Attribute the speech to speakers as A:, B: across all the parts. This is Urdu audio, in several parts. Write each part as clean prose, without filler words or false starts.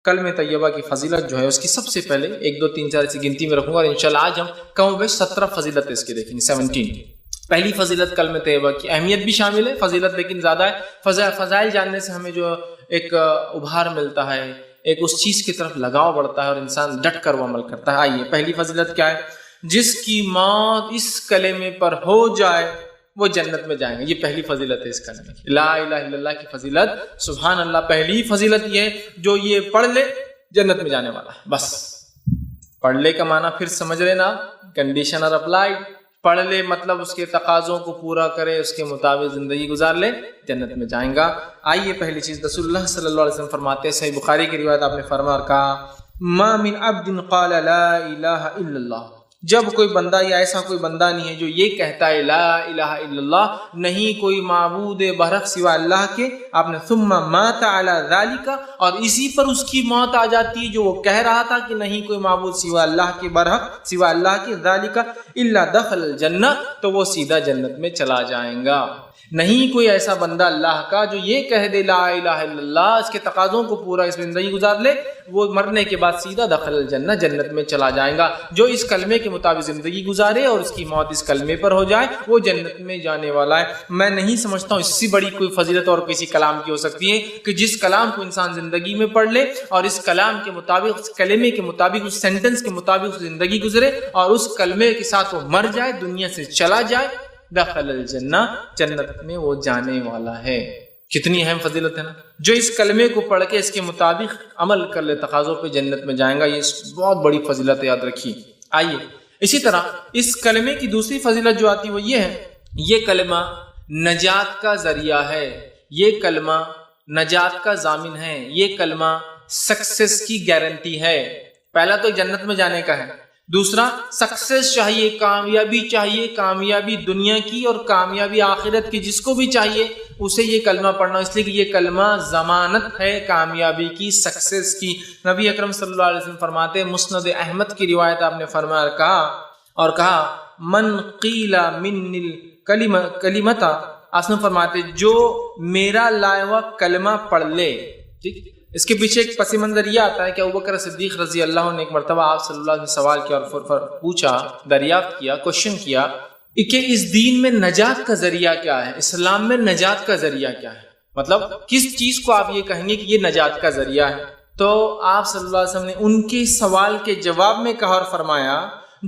A: کلمہ طیبہ کی فضیلت جو ہے اس کی سب سے پہلے 1 2 3 4 ایسی گنتی میں رکھوں گا، اور انشاءاللہ آج ہم کم و بیش 17 فضیلت اس کی دیکھیں گے، 17۔ پہلی فضیلت کلمہ طیبہ کی اہمیت بھی شامل ہے، فضیلت لیکن زیادہ ہے۔ فضائل جاننے سے ہمیں جو ایک ابھار ملتا ہے، ایک اس چیز کی طرف لگاؤ بڑھتا ہے اور انسان ڈٹ کر وہ عمل کرتا ہے۔ آئیے پہلی فضیلت کیا ہے؟ جس کی موت اس کلمے پر ہو جائے وہ جنت میں جائیں گے۔ یہ پہلی فضیلت ہے اس کلمے کی، لا الہ الا اللہ کی فضیلت۔ سبحان اللہ، پہلی فضیلت یہ ہے جو یہ پڑھ لے جنت میں جانے والا ہے۔ بس پڑھ لے کا معنی پھر سمجھ لینا، کنڈیشن اور اپلائیڈ۔ پڑھ لے مطلب اس کے تقاضوں کو پورا کرے، اس کے مطابق زندگی گزار لے، جنت میں جائیں گا۔ آئیے پہلی چیز، رسول اللہ صلی اللہ علیہ وسلم فرماتے ہیں، صحیح بخاری کی روایت، آپ نے فرمایا اور کہا ما من عبد قال لا الہ الا اللہ، جب کوئی بندہ یا ایسا کوئی بندہ نہیں ہے جو یہ کہتا ہے لا الہ الا اللہ، نہیں کوئی معبود برحق سوا اللہ کے، آپ نے ثم مات علی ذالک، اور اسی پر اس کی موت آ جاتی ہے جو وہ کہہ رہا تھا کہ نہیں کوئی معبود سوا اللہ کے برحق سوا اللہ کے، ذالک الا دخل الجنہ، تو وہ سیدھا جنت میں چلا جائیں گا۔ نہیں کوئی ایسا بندہ اللہ کا جو یہ کہہ دے لا الہ الا اللہ، اس کے تقاضوں کو پورا اس میں زندگی گزار لے، وہ مرنے کے بعد سیدھا دخل الجنہ، جنت میں چلا جائے گا۔ جو اس کلمے کے مطابق زندگی گزارے اور اس کی موت اس کلمے پر ہو جائے وہ جنت میں جانے والا ہے۔ میں نہیں سمجھتا ہوں اس سے بڑی کوئی فضیلت اور کسی کلام کی ہو سکتی ہے کہ جس کلام کو انسان زندگی میں پڑھ لے اور اس کلام کے مطابق، اس کلمے کے مطابق، اس سینٹنس کے مطابق زندگی گزرے اور اس کلمے کے ساتھ وہ مر جائے، دنیا سے چلا جائے، دخل الجنہ، جنت میں وہ جانے والا ہے۔ کتنی اہم فضیلت ہے نا، جو اس کلمے کو پڑھ کے اس کے مطابق عمل کر لے تقاضوں پہ جنت میں جائیں گا، یہ بہت بڑی فضیلت ہے، یاد رکھیے۔ آئیے اسی طرح اس کلمے کی دوسری فضیلت جو آتی ہے وہ یہ ہے، یہ کلمہ نجات کا ذریعہ ہے، یہ کلمہ نجات کا ضامن ہے، یہ کلمہ سکسیس کی گارنٹی ہے۔ پہلا تو جنت میں جانے کا ہے، دوسرا سکسیس چاہیے، کامیابی چاہیے، کامیابی دنیا کی اور کامیابی آخرت کی، جس کو بھی چاہیے اسے یہ کلمہ پڑھنا، اس لیے کہ یہ کلمہ ضمانت ہے کامیابی کی، سکسیس کی۔ نبی اکرم صلی اللہ علیہ وسلم فرماتے ہیں، مسند احمد کی روایت، آپ نے فرمایا اور کہا من قیل من الکلمۃ، آپ نے فرماتے جو میرا لایا ہوا کلمہ پڑھ لے، ٹھیک۔ اس کے پیچھے ایک پس منظر یہ آتا ہے کہ ابوبکر صدیق رضی اللہ عنہ نے ایک مرتبہ آپ صلی اللہ علیہ وسلم سوال کیا اور پوچھا، دریافت کیا، کوشچن کیا کہ اس دین میں نجات کا ذریعہ کیا ہے، اسلام میں نجات کا ذریعہ کیا ہے، مطلب کس چیز کو آپ یہ کہیں گے کہ یہ نجات کا ذریعہ ہے؟ تو آپ صلی اللہ علیہ وسلم نے ان کے سوال کے جواب میں کہا اور فرمایا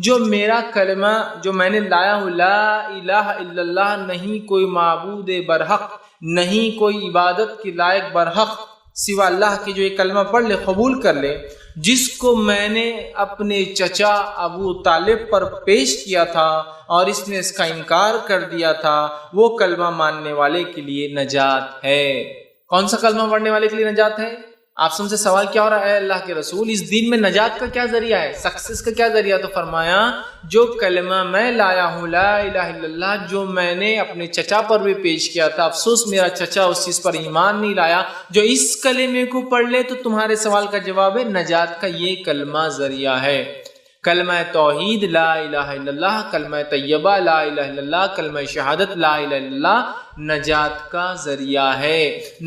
A: جو میرا کلمہ جو میں نے لایا ہوں، لا الہ الا اللہ، نہیں کوئی معبود برحق، نہیں کوئی عبادت کے لائق برحق سوا اللہ کی، جو یہ کلمہ پڑھ لے، قبول کر لے، جس کو میں نے اپنے چچا ابو طالب پر پیش کیا تھا اور اس نے اس کا انکار کر دیا تھا، وہ کلمہ ماننے والے کے لیے نجات ہے۔ کون سا کلمہ پڑھنے والے کے لیے نجات ہے؟ آپ سے سوال کیا ہو رہا ہے، اے اللہ کے رسول اس دین میں نجات کا کیا ذریعہ ہے، سکسیس کا کیا ذریعہ؟ تو فرمایا جو کلمہ میں لایا ہوں، لا الہ الا اللہ، جو میں نے اپنے چچا پر بھی پیش کیا تھا، افسوس میرا چچا اس چیز پر ایمان نہیں لایا، جو اس کلمے کو پڑھ لے تو تمہارے سوال کا جواب ہے، نجات کا یہ کلمہ ذریعہ ہے۔ کلمہ توحید لا الہ الا اللہ، کلمہ طیبہ لا الہ الا اللہ، کلمہ شہادت لا الہ الا اللہ نجات کا ذریعہ ہے۔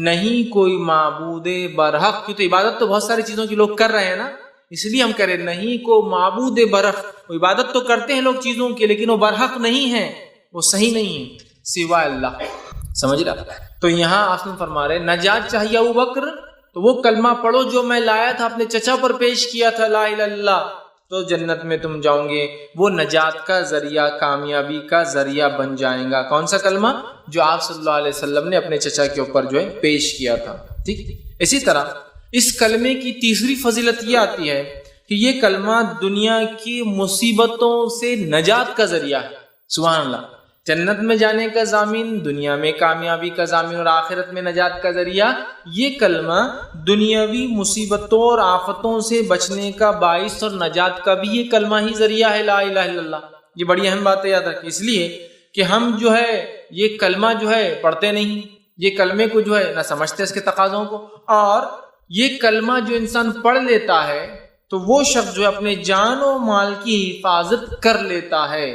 A: نہیں کوئی معبود برحق، کیوں تو عبادت تو بہت ساری چیزوں کی لوگ کر رہے ہیں نا، اس لیے ہم کہہ رہے ہیں نہیں کو معبود برحق، وہ عبادت تو کرتے ہیں لوگ چیزوں کی لیکن وہ برحق نہیں ہے، وہ صحیح نہیں ہے سوا اللہ، سمجھ رہا؟ تو یہاں آپ نے فرما رہے نجات چاہیے ابو بکر تو وہ کلمہ پڑھو جو میں لایا تھا، اپنے چچا پر پیش کیا تھا، لا الہ الا اللہ، تو جنت میں تم جاؤ گے، وہ نجات کا ذریعہ، کامیابی کا ذریعہ بن جائیں گا۔ کون سا کلمہ؟ جو آپ صلی اللہ علیہ وسلم نے اپنے چچا کے اوپر جو ہے پیش کیا تھا، ٹھیک۔ اسی طرح اس کلمے کی تیسری فضیلت یہ آتی ہے کہ یہ کلمہ دنیا کی مصیبتوں سے نجات کا ذریعہ ہے۔ سبحان اللہ، جنت میں جانے کا ضامن، دنیا میں کامیابی کا ضامن اور آخرت میں نجات کا ذریعہ۔ یہ کلمہ دنیاوی مصیبتوں اور آفتوں سے بچنے کا باعث اور نجات کا بھی یہ کلمہ ہی ذریعہ ہے، لا الہ الا اللہ۔ یہ بڑی اہم بات ہے، یاد رکھیں، اس لیے کہ ہم جو ہے یہ کلمہ جو ہے پڑھتے نہیں، یہ کلمے کو جو ہے نہ سمجھتے اس کے تقاضوں کو، اور یہ کلمہ جو انسان پڑھ لیتا ہے تو وہ شخص جو اپنے جان و مال کی حفاظت کر لیتا ہے۔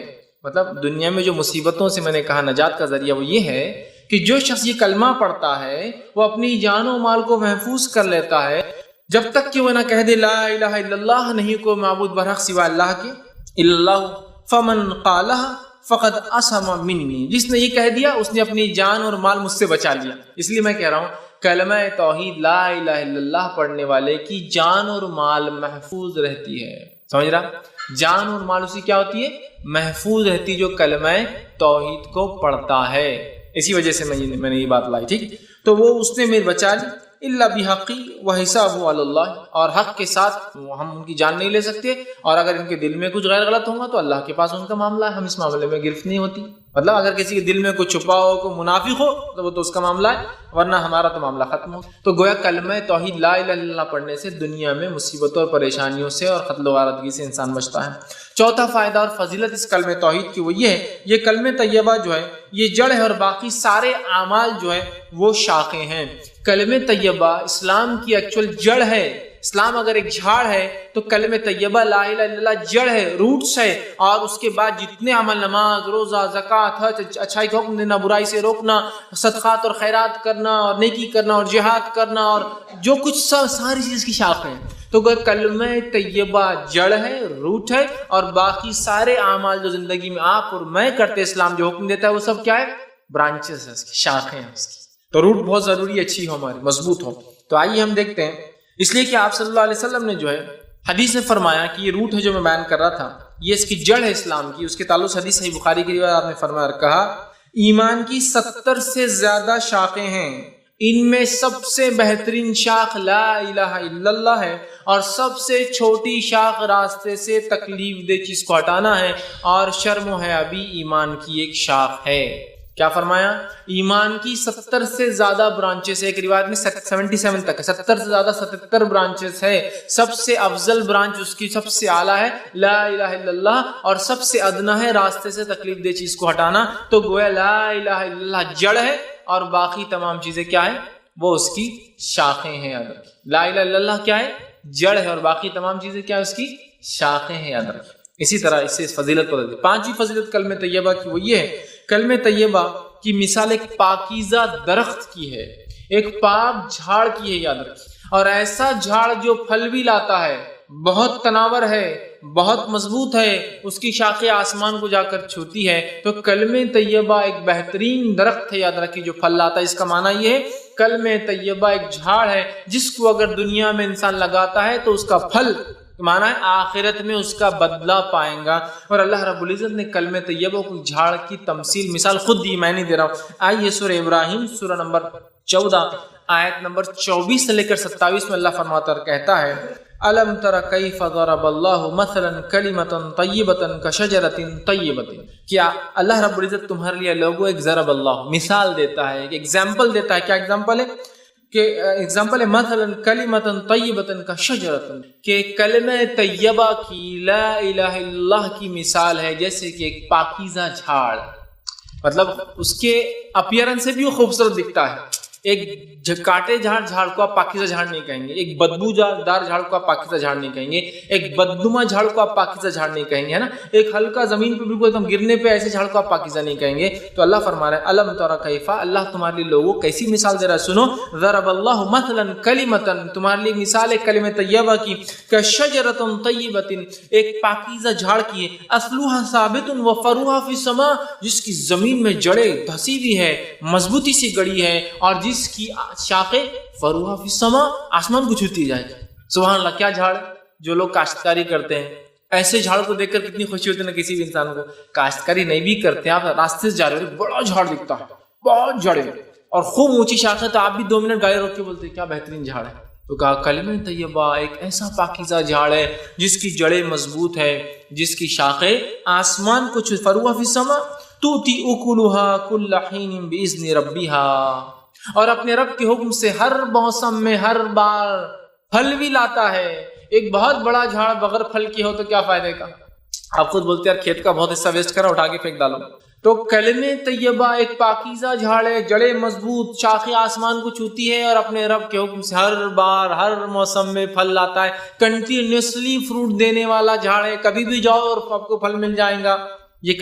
A: مطلب دنیا میں جو مصیبتوں سے میں نے کہا نجات کا ذریعہ وہ یہ ہے کہ جو شخص یہ کلمہ پڑھتا ہے وہ اپنی جان و مال کو محفوظ کر لیتا ہے۔ جب تک کہ وہ نہ کہہ دے لا الہ الا اللہ، نہیں کوئی معبود برحق سوا اللہ کے، الا اللہ فمن قالها فقد اسم منی، جس نے یہ کہہ دیا اس نے اپنی جان اور مال مجھ سے بچا لیا۔ اس لیے میں کہہ رہا ہوں کلمہ توحید لا الہ الا اللہ پڑھنے والے کی جان اور مال محفوظ رہتی ہے، سمجھ رہا؟ جان اور مال اسی کیا ہوتی ہے؟ محفوظ رہتی، جو کلمہ توحید کو پڑھتا ہے۔ اسی وجہ سے میں نے یہ بات لائی، ٹھیک؟ تو وہ اس نے میرے بچا لی، الا بحقی وحسابہ علی اللہ، اور حق کے ساتھ ہم ان کی جان نہیں لے سکتے، اور اگر ان کے دل میں کچھ غیر غلط ہوگا تو اللہ کے پاس ان کا معاملہ ہے، ہم اس معاملے میں گرفت نہیں ہوتی۔ مطلب اگر کسی کے دل میں کوئی چھپا ہو، کوئی منافق ہو تو وہ تو اس کا معاملہ ہے، ورنہ ہمارا تو معاملہ ختم ہو۔ تو گویا کلمہ توحید لا الہ الا اللہ پڑھنے سے دنیا میں مصیبتوں اور پریشانیوں سے اور قتل و غارتگی سے انسان بچتا ہے۔ چوتھا فائدہ اور فضیلت اس کلمہ توحید کی وہ یہ ہے، یہ کلمہ طیبہ جو ہے یہ جڑ ہے اور باقی سارے اعمال جو ہے وہ شاخیں ہیں۔ کلمہ طیبہ اسلام کی ایکچوئل جڑ ہے۔ اسلام اگر ایک جھاڑ ہے تو کلمہ طیبہ لا الہ الا اللہ جڑ ہے، روٹس ہے، اور اس کے بعد جتنے عمل، نماز، روزہ، زکوٰۃ، حج، اچھائی کا حکم دینا، برائی سے روکنا، صدقات اور خیرات کرنا اور نیکی کرنا اور جہاد کرنا اور جو کچھ ساری چیز کی شاخ ہیں۔ تو کلمہ طیبہ جڑ ہے، روٹ ہے، اور باقی سارے اعمال جو زندگی میں آپ اور میں کرتے اسلام جو حکم دیتا ہے وہ سب کیا ہے؟ برانچز ہے، اس کی شاخیں ہیں اس کی۔ تو روٹ بہت ضروری ہے، اچھی ہو، ہماری مضبوط ہو۔ تو آئیے ہم دیکھتے ہیں، اس لیے کہ آپ صلی اللہ علیہ وسلم نے جو ہے حدیث میں فرمایا کہ یہ روٹ ہے جو میں بیان کر رہا تھا، یہ اس کی جڑ ہے اسلام کی۔ اس کے تعلق حدیث صحیح بخاری کی روایت، آپ نے فرمایا اور کہا ایمان کی 70 سے زیادہ شاخیں ہیں، ان میں سب سے بہترین شاخ لا الہ الا اللہ ہے، اور سب سے چھوٹی شاخ راستے سے تکلیف دہ چیز کو ہٹانا ہے، اور شرم و حیا بھی ایمان کی ایک شاخ ہے۔ کیا فرمایا؟ ایمان کی 70 سے زیادہ برانچز ہے، ایک روایت میں 77 تک ہے، 70 سے زیادہ 77 برانچز ہے۔ سب سے افضل برانچ اس کی سب سے اعلیٰ ہے لا الہ الا اللہ، اور سب سے ادنا ہے راستے سے تکلیف دہ چیز کو ہٹانا۔ تو گویا لا الہ الا اللہ جڑ ہے اور باقی تمام چیزیں کیا ہے؟ وہ اس کی شاخیں ہیں۔ یاد رکھیں، لا الہ الا اللہ کیا ہے؟ جڑ ہے، اور باقی تمام چیزیں کیا ہے؟ اس کی شاخیں ہیں، یاد رکھیں۔ اسی طرح اس سے فضیلت پتہ دی۔ پانچویں فضیلت کلمہ طیبہ کی وہ یہ ہے، کلمہ طیبہ کی مثال ایک پاکیزہ درخت کی ہے، ایک پاک جھاڑ کی ہے، یاد رکھیں، اور ایسا جھاڑ جو پھل بھی لاتا ہے، بہت تناور ہے، بہت مضبوط ہے، اس کی شاخیں آسمان کو جا کر چھوتی ہے۔ تو کلمہ طیبہ ایک بہترین درخت ہے، یاد رکھیں، جو پھل لاتا ہے۔ اس کا معنی یہ ہے کلمہ طیبہ ایک جھاڑ ہے جس کو اگر دنیا میں انسان لگاتا ہے تو اس کا پھل مانا ہے آخرت میں اس کا بدلہ پائیں گا۔ اور اللہ رب العزت نے کلمہ طیبہ کو جھاڑ کی تمثیل، مثال خود دی، میں نہیں دے رہا ہوں۔ آئیے سورہ ابراہیم سورہ نمبر 14 آیت نمبر 24 سے لے کر 27 میں اللہ فرماتا اور کہتا ہے الم تر کیف ضرب اللہ مثلا کلمۃ طیبۃ کشجرۃ طیبۃ، کیا اللہ رب العزت تمہارے لیے لوگوں ایک ضرب اللہ مثال دیتا ہے، ایک ایگزامپل دیتا ہے۔ کیا ایگزامپل ہے؟ کہ ایگزامپل ہے مثلا کلمۃ طیبۃ کشجرۃ، کہ کلمہ طیبہ کی لا الہ الا اللہ کی مثال ہے جیسے کہ ایک پاکیزہ جھاڑ، مطلب اس کے اپیرنس سے بھی وہ خوبصورت دکھتا ہے۔ ایک کاٹے جھاڑ کو آپ پاکیزہ جھاڑ نہیں کہیں گے، ایک بدبو دار جھاڑ کو آپ پاکیزہ جھاڑ نہیں کہیں گے، ایک بدنما جھاڑ کو آپ پاکیزہ جھاڑ نہیں کہیں گے، ہے نا، ایک ہلکا زمین پہ بالکل ایک دم گرنے پہ ایسے جھاڑ کو آپ پاکیزہ نہیں کہیں گے۔ تو اللہ فرما رہا ہے الم تر کیف، اللہ تمہارے لیے لوگوں کیسی مثال دے رہا ہے، سنو، ضرب اللہ مثلا کلمۃ، تمہارے لیے مثال ہے کلمہ طیبہ کی، کشجرۃ طیبۃ، ایک پاکیزہ جھاڑ کی ہے، اصلها ثابت وفروها فی السماء، جس کی زمین میں جڑیں دھسی ہوئی ہے، مضبوطی سے گڑی ہے، اور جس کی شاخیں فروها فی السماء، آسمان کو چھوتی جائے۔ سبحان اللہ، کیا جھاڑ ہے! جو لوگ کاشتکاری کرتے ہیں ایسے جھاڑ کو دیکھ کر کتنی خوشی ہوتی ہے نا کسی بھی انسان کو۔ کاشتکاری نہیں بھی کرتے ہیں، آپ راستے سے جا رہے ہو، بڑا جھاڑ دکھتا ہے، بہت جڑیں اور خوب اونچی شاخیں، تو آپ بھی 2 منٹ گاڑی روک کے بولتے ہیں کیا بہترین جھاڑ ہے۔ تو کہا کلمہ طیبہ ایک ایسا پاکیزہ جھاڑ ہے جس کی جڑیں مضبوط ہے، جس کی شاخیں آسمان کو فروها فی السماء تؤتی اکلها کل حین باذن ربها، اور اپنے رب کے حکم سے ہر موسم میں ہر بار پھل بھی لاتا ہے۔ ایک بہت بڑا جھاڑ بغیر پھل کی ہو تو کیا فائدے کا؟ آپ خود بولتے ہیں یار کھیت کا بہت حصہ ویسٹ کرا، اٹھا کے پھینک ڈالو۔ تو کلمہ طیبہ ایک پاکیزہ جھاڑ ہے، جڑیں مضبوط، شاخیں آسمان کو چھوتی ہے، اور اپنے رب کے حکم سے ہر بار ہر موسم میں پھل لاتا ہے، کنٹینیوسلی فروٹ دینے والا جھاڑ ہے، کبھی بھی جاؤ اور آپ کو پھل مل جائے گا۔ یہ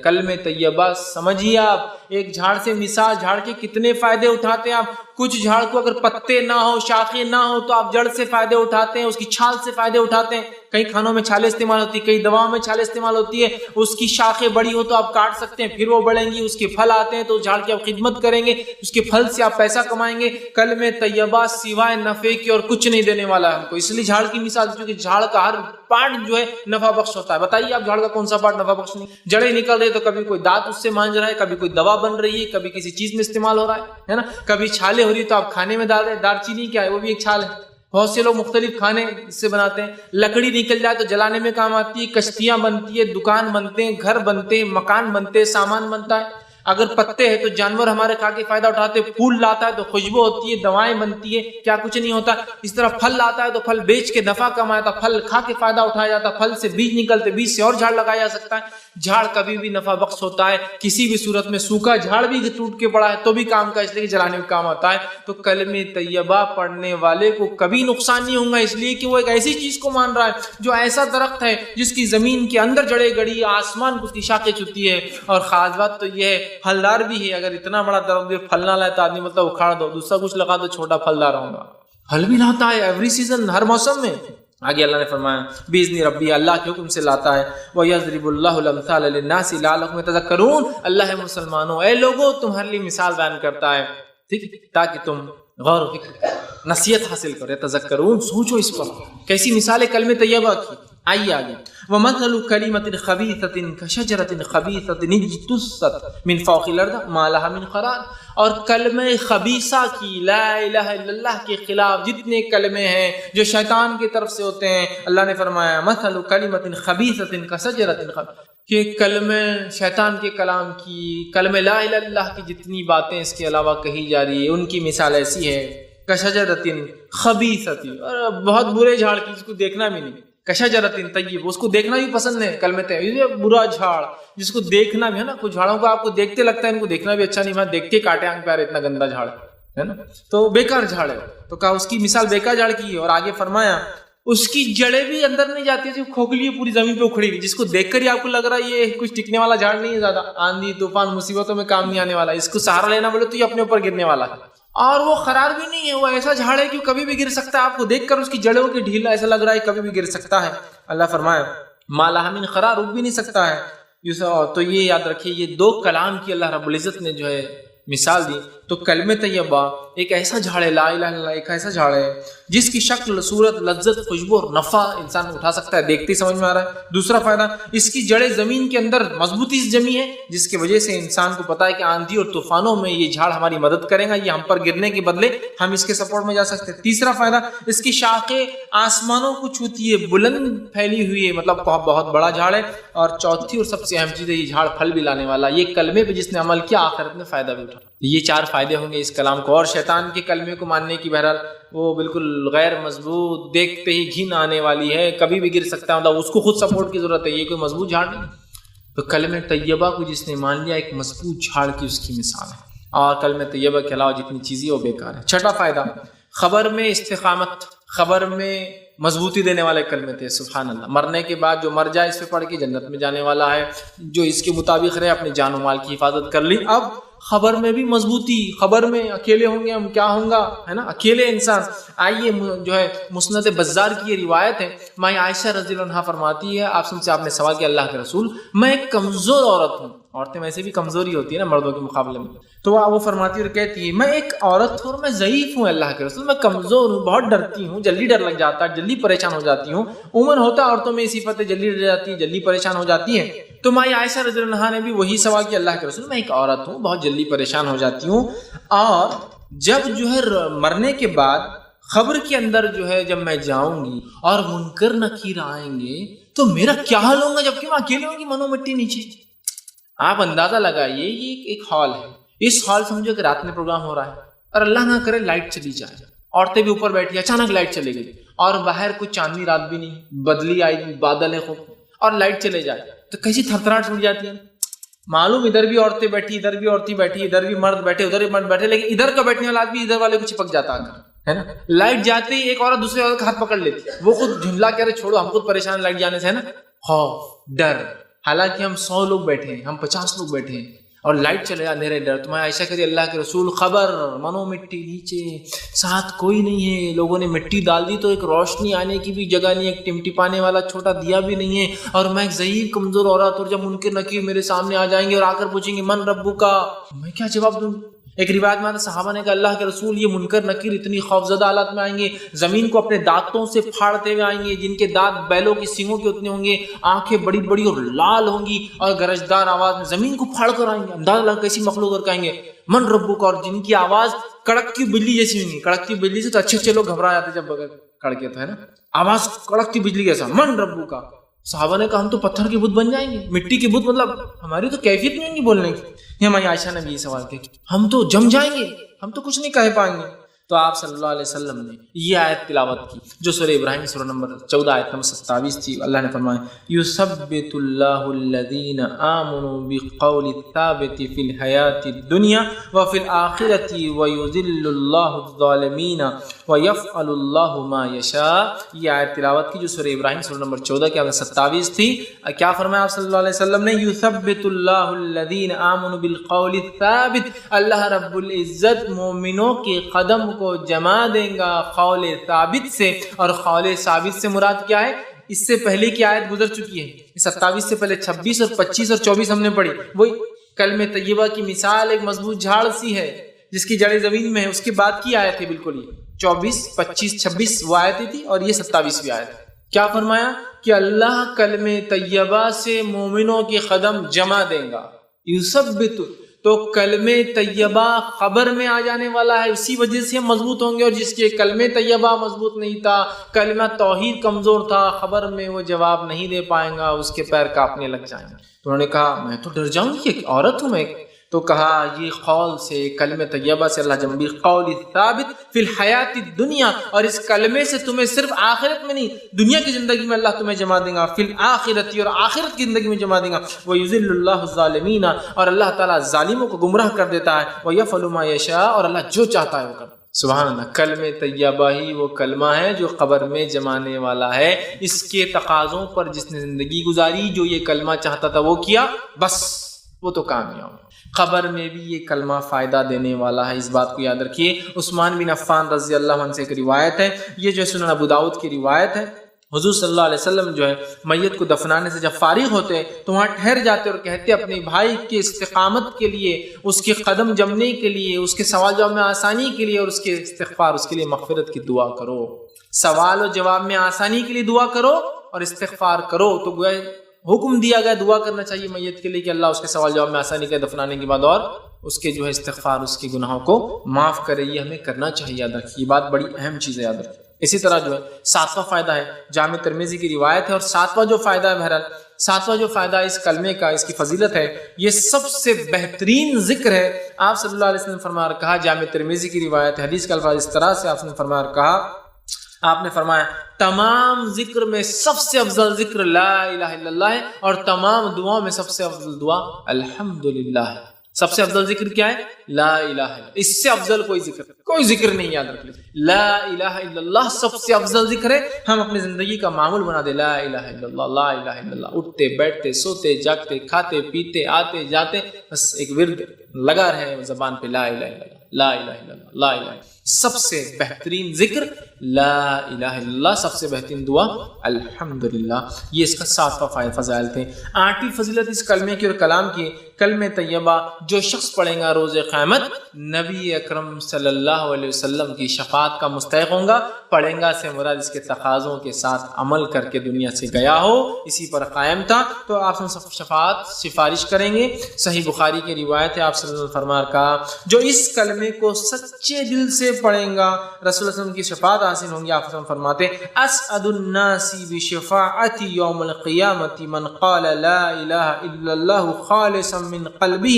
A: کلمہ طیبہ سمجھیے آپ، ایک جھاڑ سے مثال، جھاڑ کے کتنے فائدے اٹھاتے ہیں آپ۔ کچھ جھاڑ کو اگر پتے نہ ہو، شاخیں نہ ہو، تو آپ جڑ سے فائدے اٹھاتے ہیں، اس کی چھال سے فائدے اٹھاتے ہیں۔ کئی کھانوں میں چھالیں استعمال ہوتی ہے، کئی دواؤں میں چھالیں استعمال ہوتی ہے۔ اس کی شاخیں بڑی ہو تو آپ کاٹ سکتے ہیں، پھر وہ بڑھیں گی۔ اس کے پھل آتے ہیں تو اس جھاڑ کی آپ خدمت کریں گے، اس کے پھل سے آپ پیسہ کمائیں گے۔ کلمہ طیبہ سوائے نفع کے اور کچھ نہیں دینے والا ہے ہم کو۔ اس لیے جھاڑ کی مثال، کیونکہ جھاڑ کا ہر پارٹ جو ہے نفع بخش ہوتا ہے۔ بتائیے آپ جھاڑ کا کون سا پارٹ نفع بخش نہیں؟ جڑیں نکل رہی تو کبھی کوئی دانت اس سے مانج رہا ہے، کبھی کوئی دوا بن رہی ہے، کبھی کسی چیز میں استعمال ہو رہا ہے نا، کبھی چھالیں ہو رہی تو آپ کھانے میں ڈال رہے ہیں۔ دار چینی کیا ہے؟ وہ بھی ایک چھال ہے۔ بہت سے لوگ مختلف کھانے اس سے بناتے ہیں۔ لکڑی نکل جائے تو جلانے میں کام آتی ہے، کشتیاں بنتی ہے، دکان بنتے ہیں، گھر بنتے ہیں، مکان بنتے ہیں، سامان بنتا ہے۔ اگر پتے ہیں تو جانور ہمارے کھا کے فائدہ اٹھاتے ہیں، پھول لاتا ہے تو خوشبو ہوتی ہے، دوائیں بنتی ہے، کیا کچھ نہیں ہوتا۔ اس طرح پھل لاتا ہے تو پھل بیچ کے نفع کمایا جاتا، پھل کھا کے فائدہ اٹھایا جاتا، پھل سے بیج نکلتے، بیج سے اور جھاڑ لگایا جا سکتا ہے۔ جھاڑ کبھی بھی نفع بخش ہوتا ہے، کسی بھی صورت میں۔ سوکھا جھاڑ بھی ٹوٹ کے پڑا ہے تو بھی کام کا، اس لیے کہ جلانے میں کام آتا ہے۔ تو کلمہ طیبہ پڑھنے والے کو کبھی نقصان نہیں ہوگا، اس لیے کہ وہ ایک ایسی چیز کو مان رہا ہے جو ایسا درخت ہے جس کی زمین کے اندر جڑیں گڑی، آسمان کو اس کی شاخیں چھوتی ہے۔ اور خاص بات تو یہ ہے پھلدار بھی ہے۔ اگر اتنا بڑا درخت پھل نہ لائے تو آدمی مطلب اکھاڑ دو، دوسرا کچھ لگا دو، چھوٹا پھلدار ہوگا۔ پھل بھی لاتا ہے ایوری سیزن، ہر موسم میں۔ آگے اللہ نے فرمایا بِإِذْنِ رَبِّهِ، اللہ کے حکم سے لاتا ہے۔ وَيَضْرِبُ اللَّهُ الْأَمْثَالَ لِلنَّاسِ لَعَلَّكُمْ يَتَذَكَّرُونَ، اللہ مسلمانوں، اے لوگوں، تمہارے لیے مثال بیان کرتا ہے، ٹھیک، تاکہ تم غور و فکر نصیحت حاصل کرو۔ تذکرون، سوچو اس پر، کیسی مثال ہے کلمہ طیبہ کی۔ آئیے آگے، وَمَثَلُ كَلِمَةٍ خَبِيثَةٍ كَشَجَرَةٍ خَبِيثَةٍ اجْتُثَّتْ مِنْ فَوْقِ الْأَرْضِ مَا لَهَا مِنْ قَرَارٍ، اور کلمہ خبیثہ کی، لا الہ الا اللہ کے خلاف جتنے کلمے ہیں جو شیطان کی طرف سے ہوتے ہیں، اللہ نے فرمایا مَثَلُ كَلِمَةٍ خَبِيثَةٍ كَشَجَرَةٍ خَبِيثَةٍ، کہ کلمہ شیطان کے کلام کی، کلمہ لا الہ الا اللہ کی جتنی باتیں اس کے علاوہ کہی جا رہی ہے، ان کی مثال ایسی ہے کشجرۃ خبیثۃ، اور بہت برے جھاڑ کی، جس کو دیکھنا بھی نہیں۔ کشجرۃ طیب، اس کو دیکھنا بھی پسند ہے، کلمہ طیب، یہ برا جھاڑ جس کو دیکھنا بھی ہے نا، کچھ جھاڑوں کو آپ کو دیکھتے لگتا ہے ان کو دیکھنا بھی اچھا نہیں، میں دیکھ کے کاٹے آنکھ پیارے، اتنا گندا جھاڑ ہے نا، تو بیکار جھاڑ ہے۔ تو کہا اس کی مثال بیکار جھاڑ کی ہے، اور آگے فرمایا اس کی جڑیں بھی اندر نہیں جاتی ہے، جو کھوکھلی ہے، پوری زمین پہ اکھڑی ہوئی، جس کو دیکھ کر ہی آپ کو لگ رہا ہے یہ کچھ ٹکنے والا جھاڑ نہیں ہے، زیادہ آندھی طوفان مصیبتوں میں کام نہیں آنے والا، اس کو سہارا لینا بولے تو یہ اپنے اوپر گرنے والا ہے۔ اور وہ قرار بھی نہیں ہے، وہ ایسا جھاڑ ہے کہ کبھی بھی گر سکتا ہے، آپ کو دیکھ کر اس کی جڑوں کی ڈھیلا ایسا لگ رہا ہے کبھی بھی گر سکتا ہے۔ اللہ فرمایا ما لہا من قرار، رک بھی نہیں سکتا ہے۔ تو یہ یاد رکھیے، یہ دو کلام کی اللہ رب العزت نے جو ہے مثال دی۔ تو کلمہ طیبہ ایک ایسا جھاڑ ہے، لا الہ الا اللہ ایک ایسا جھاڑ ہے جس کی شکل، صورت، لذت، خوشبو اور نفع انسان اٹھا سکتا ہے، دیکھتے ہی سمجھ میں آ رہا ہے۔ دوسرا فائدہ، اس کی جڑیں زمین کے اندر مضبوطی سے جمی ہے، جس کی وجہ سے انسان کو پتا ہے کہ آندھی اور طوفانوں میں یہ جھاڑ ہماری مدد کرے گا، یہ ہم پر گرنے کے بدلے ہم اس کے سپورٹ میں جا سکتے ہیں۔ تیسرا فائدہ، اس کی شاخیں آسمانوں کو چھوتی ہے، بلند پھیلی ہوئی ہے، مطلب بہت بڑا جھاڑ ہے۔ اور چوتھی اور سب سے اہم چیز ہے، یہ جھاڑ پھل بھی لانے والا، یہ کلمے پہ جس نے عمل کیا آخرت میں فائدہ بھی اٹھا۔ یہ چار فائدے ہوں گے اس کلام کو۔ اور شیطان کے کلمے کو ماننے کی بہرحال وہ بالکل غیر مضبوط، دیکھتے ہی گھن آنے والی ہے، کبھی بھی گر سکتا ہے، مطلب اس کو خود سپورٹ کی ضرورت ہے، یہ کوئی مضبوط جھاڑ نہیں۔ تو کلمہ طیبہ کو جس نے مان لیا، ایک مضبوط جھاڑ کی اس کی مثال ہے، اور کلمہ طیبہ کے علاوہ جتنی چیزیں وہ بیکار ہے۔ چھٹا فائدہ، خبر میں استقامت، خبر میں مضبوطی دینے والے کلمے تھے۔ سبحان اللہ، مرنے کے بعد جو مر جائے اس پہ پڑھ کے جنت میں جانے والا ہے، جو اس کے مطابق رہے اپنے جان و مال کی حفاظت کر لی۔ اب خبر میں بھی مضبوطی، خبر میں اکیلے ہوں گے ہم، کیا ہوں گا، ہے نا، اکیلے انسان۔ آئیے جو ہے مسند بزار کی یہ روایت ہے، ماں عائشہ رضی اللہ عنہا فرماتی ہے، آپ سے آپ نے سوال کیا اللہ کے رسول، میں ایک کمزور عورت ہوں، عورتیں ویسے بھی کمزوری ہوتی ہے نا مردوں کے مقابلے میں، تو وہ فرماتی اور کہتی ہے میں ایک عورت ہوں اور میں ضعیف ہوں اللہ کے رسول، میں کمزور ہوں، بہت ڈرتی ہوں، جلدی ڈر لگ جاتا ہے، جلدی پریشان ہو جاتی ہوں۔ عموماً ہوتا ہے عورتوں میں یہ صفتیں، جلدی ڈر جاتی ہے، جلدی پریشان ہو جاتی ہیں۔ تو ماں عائشہ رضی اللہ عنہا نے بھی وہی سوال کیا اللہ کے رسول، میں ایک عورت ہوں، بہت جلدی پریشان ہو جاتی ہوں، اور جب جو ہے مرنے کے بعد قبر کے اندر جو ہے جب میں جاؤں گی اور منکر نکیر آئیں گے تو میرا کیا حال ہوگا، جبکہ میں اکیلے ہوں گی منو مٹی نیچے۔ آپ اندازہ لگائیے، یہ ایک ہال ہے، اس ہال سمجھو کہ رات میں پروگرام ہو رہا ہے، اور اللہ نہ کرے لائٹ چلی جائے، عورتیں بھی اوپر بیٹھی، اچانک لائٹ چلے گئی، اور باہر کوئی چاندنی رات بھی نہیں، بدلی آئی گی، بادل ہے خوب، اور لائٹ چلے جائے تو کیسی تھرتھراہٹ چھوٹ جاتی ہے۔ معلوم ادھر بھی عورتیں بیٹھی، ادھر بھی عورتیں بیٹھی، ادھر بھی مرد بیٹھے، ادھر بھی مرد بیٹھے، لیکن ادھر کا بیٹھنے والا آدمی ادھر والے کو چپک جاتا ہے نا۔ لائٹ جاتے ہی ایک عورت دوسرے عورت کا ہاتھ پکڑ لیتی، وہ خود جھنڈلا کہہ رہے چھوڑو ہم خود پریشان لائٹ جانے سے، ہے نا، خوف، ڈر، حالانکہ ہم 100 لوگ بیٹھے ہیں، ہم 50 لوگ بیٹھے ہیں اور لائٹ چلے اندھیرے ڈر، تمہیں عائشہ کہتی اللہ کے رسول خبر منو مٹی نیچے، ساتھ کوئی نہیں ہے، لوگوں نے مٹی ڈال دی تو ایک روشنی آنے کی بھی جگہ نہیں، ایک ٹمٹپانے والا چھوٹا دیا بھی نہیں ہے، اور میں ایک ضعیف کمزور عورت، اور جب منکر نکیر میرے سامنے آ جائیں گے اور آ کر پوچھیں گے من ربو کا، میں کیا جواب دوں؟ ایک روایت میں صحابہ نے کہا اللہ کے رسول یہ منکر نکیر اتنی خوفزدہ حالت میں آئیں گے، زمین کو اپنے دانتوں سے پھاڑتے ہوئے آئیں گے، جن کے دانت بیلوں کی سینگوں کے اتنے ہوں گے، آنکھیں بڑی بڑی اور لال ہوں گی، اور گرجدار آواز میں زمین کو پھاڑ کر آئیں گے، اندازہ لگا کیسی مخلوق، اور کہیں گے من ربو کا، اور جن کی آواز کڑکتی بجلی جیسی ہوں گی۔ کڑکتی بجلی سے تو اچھے لوگ گھبرا جاتے جب کڑکے تھا نا، آواز کڑکتی بجلی کیسا، من ربو کا۔ صحابہ نے کہا ہم تو پتھر کے بت بن جائیں گے، مٹی کے بت، مطلب ہماری تو کیفیت نہیں ہوگی بولنے کی۔ ہماری عائشہ نے بھی یہ سوال کیا ہم تو جم جائیں گے، ہم تو کچھ نہیں کہہ پائیں گے۔ تو آپ صلی اللہ علیہ وسلم نے یہ آیت تلاوت کی جو سورہ ابراہیم سورہ نمبر 14 آیت نمبر 27 تھی۔ اللہ نے فرمایا یثبت اللہ الذین آمنوا بالقول الثابت فی الحیاۃ الدنیا وفی الآخرۃ ویذل اللہ الظالمین ویفعل اللہ ما یشاء۔ یہ آیت تلاوت کی جو سورہ ابراہیم سورہ نمبر 14 کی آیت 27 تھی۔ کیا فرمایا آپ صلی اللہ علیہ وسلم نے یثبت اللہ الذین آمنوا بالقول الثابت، اللہ رب العزت مومنوں کے قدم کو جما دیں گا قول ثابت سے، اور قول ثابت سے مراد کیا ہے؟ اس سے پہلے کی آیت گزر چکی ہے، 27 سے پہلے 26 اور 25 اور 24 ہم نے پڑھی، وہی کلمہ طیبہ کی مثال ایک مضبوط جھاڑ سی ہے جس کی جڑیں زمین میں ہے، اس کے بعد کی آیت ہے بالکل یہ 24 25 26 وہ آیتیں تھی، اور یہ 27ویں آیت ہے۔ کیا فرمایا کہ اللہ کلمہ طیبہ سے مومنوں کے قدم جما دیں گا، یثبت، تو کلمہ طیبہ خبر میں آ جانے والا ہے، اسی وجہ سے ہم مضبوط ہوں گے، اور جس کے کلمہ طیبہ مضبوط نہیں تھا، کلمہ توحید کمزور تھا، خبر میں وہ جواب نہیں دے پائیں گا، اس کے پیر کانپنے لگ جائیں گے۔ تو انہوں نے کہا میں تو ڈر جاؤں گی، ایک عورت ہوں میں، تو کہا یہ قول سے، کلمہ طیبہ سے اللہ جنبی قول ثابت فی الحیات الدنیا، اور اس کلمے سے تمہیں صرف آخرت میں نہیں دنیا کی زندگی میں اللہ تمہیں جما دے گا، فی الآخرت، اور آخرت کی زندگی میں جما دے گا، ویذل اللہ الظالمین، اور اللہ تعالیٰ ظالموں کو گمراہ کر دیتا ہے، ویفعل ما یشاء، اور اللہ جو چاہتا ہے وہ کرتا ہے۔ سبحان اللہ، کلمہ طیبہ ہی وہ کلمہ ہے جو قبر میں جمانے والا ہے، اس کے تقاضوں پر جس نے زندگی گزاری، جو یہ کلمہ چاہتا تھا وہ کیا، بس وہ تو کامیاب۔ قبر میں بھی یہ کلمہ فائدہ دینے والا ہے، اس بات کو یاد رکھیے۔ عثمان بن عفان رضی اللہ عنہ سے ایک روایت ہے، یہ جو سنن ابو داؤد کی روایت ہے، حضور صلی اللہ علیہ وسلم جو ہے میت کو دفنانے سے جب فارغ ہوتے تو وہاں ٹھہر جاتے اور کہتے اپنے بھائی کے استقامت کے لیے، اس کے قدم جمنے کے لیے، اس کے سوال جواب میں آسانی کے لیے، اور اس کے استغفار، اس کے لیے مغفرت کی دعا کرو، سوال و جواب میں آسانی کے لیے دعا کرو اور استغفار کرو۔ تو گویا حکم دیا گیا دعا کرنا چاہیے میت کے لیے کہ اللہ اس کے سوال جواب میں آسانی کرے دفنانے کے بعد، اور اس کے جو ہے استغفار، اس کے گناہوں کو معاف کرے، یہ ہمیں کرنا چاہیے۔ یاد رکھیے یہ بات بڑی اہم چیز ہے، یاد رکھیے۔ اسی طرح جو ہے 7واں فائدہ ہے، جامع ترمذی کی روایت ہے، اور 7واں جو فائدہ ہے، بہرحال 7واں جو فائدہ ہے اس کلمے کا، اس کی فضیلت ہے، یہ سب سے بہترین ذکر ہے۔ آپ صلی اللہ علیہ وسلم نے فرمایا کہا، جامع ترمذی کی روایت ہے، حدیث کا الفاظ اس طرح سے آپ نے فرمایا کہا، آپ نے فرمایا تمام ذکر میں سب سے افضل ذکر لا الہ الا اللہ ہے، اور تمام دعاؤں میں سب سے افضل دعا الحمدللہ ہے۔ سب سے افضل ذکر کیا ہے؟ لا الہ الا، اس سے افضل کوئی ذکر نہیں، یاد رکھ لیجیے۔ لا الہ الا اللہ سب سے افضل ذکر ہے، ہم اپنی زندگی کا معمول بنا دیں، لا الہ الا اللہ، لا الہ الا اللہ، اٹھتے بیٹھتے سوتے جاگتے کھاتے پیتے آتے جاتے، بس ایک ورد لگا رہے زبان پہ، لا الہ الا اللہ، لا الہ الا اللہ، لا الہ الا اللہ۔ سب سے بہترین ذکر لا الہ الا اللہ، سب سے بہترین دعا الحمدللہ۔ یہ اس کا 7واں فضائل تھے۔ 8ویں فضیلت اس کلمے کی اور کلام کی، کلمہ طیبہ جو شخص پڑھے گا روز قیامت نبی اکرم صلی اللہ علیہ وسلم کی شفاعت کا مستحق ہوں گا۔ پڑھیں گا سے مراد اس کے تقاضوں کے ساتھ عمل کر کے دنیا سے گیا ہو، اسی پر قائم تھا، تو آپ شفاعت سفارش کریں گے۔ صحیح بخاری کی روایت ہے، آپ صلی اللہ علیہ وسلم فرمایا کہا، جو اس کلمے کو سچے دل سے پڑھیں گا رسول اللہ صلی اللہ علیہ وسلم کی شفاعت حاصل ہوں گی۔ آپ فرماتے اسعد الناس بشفاعتی یوم القیامت من قال لا الہ الا اللہ خالصا من قلبہ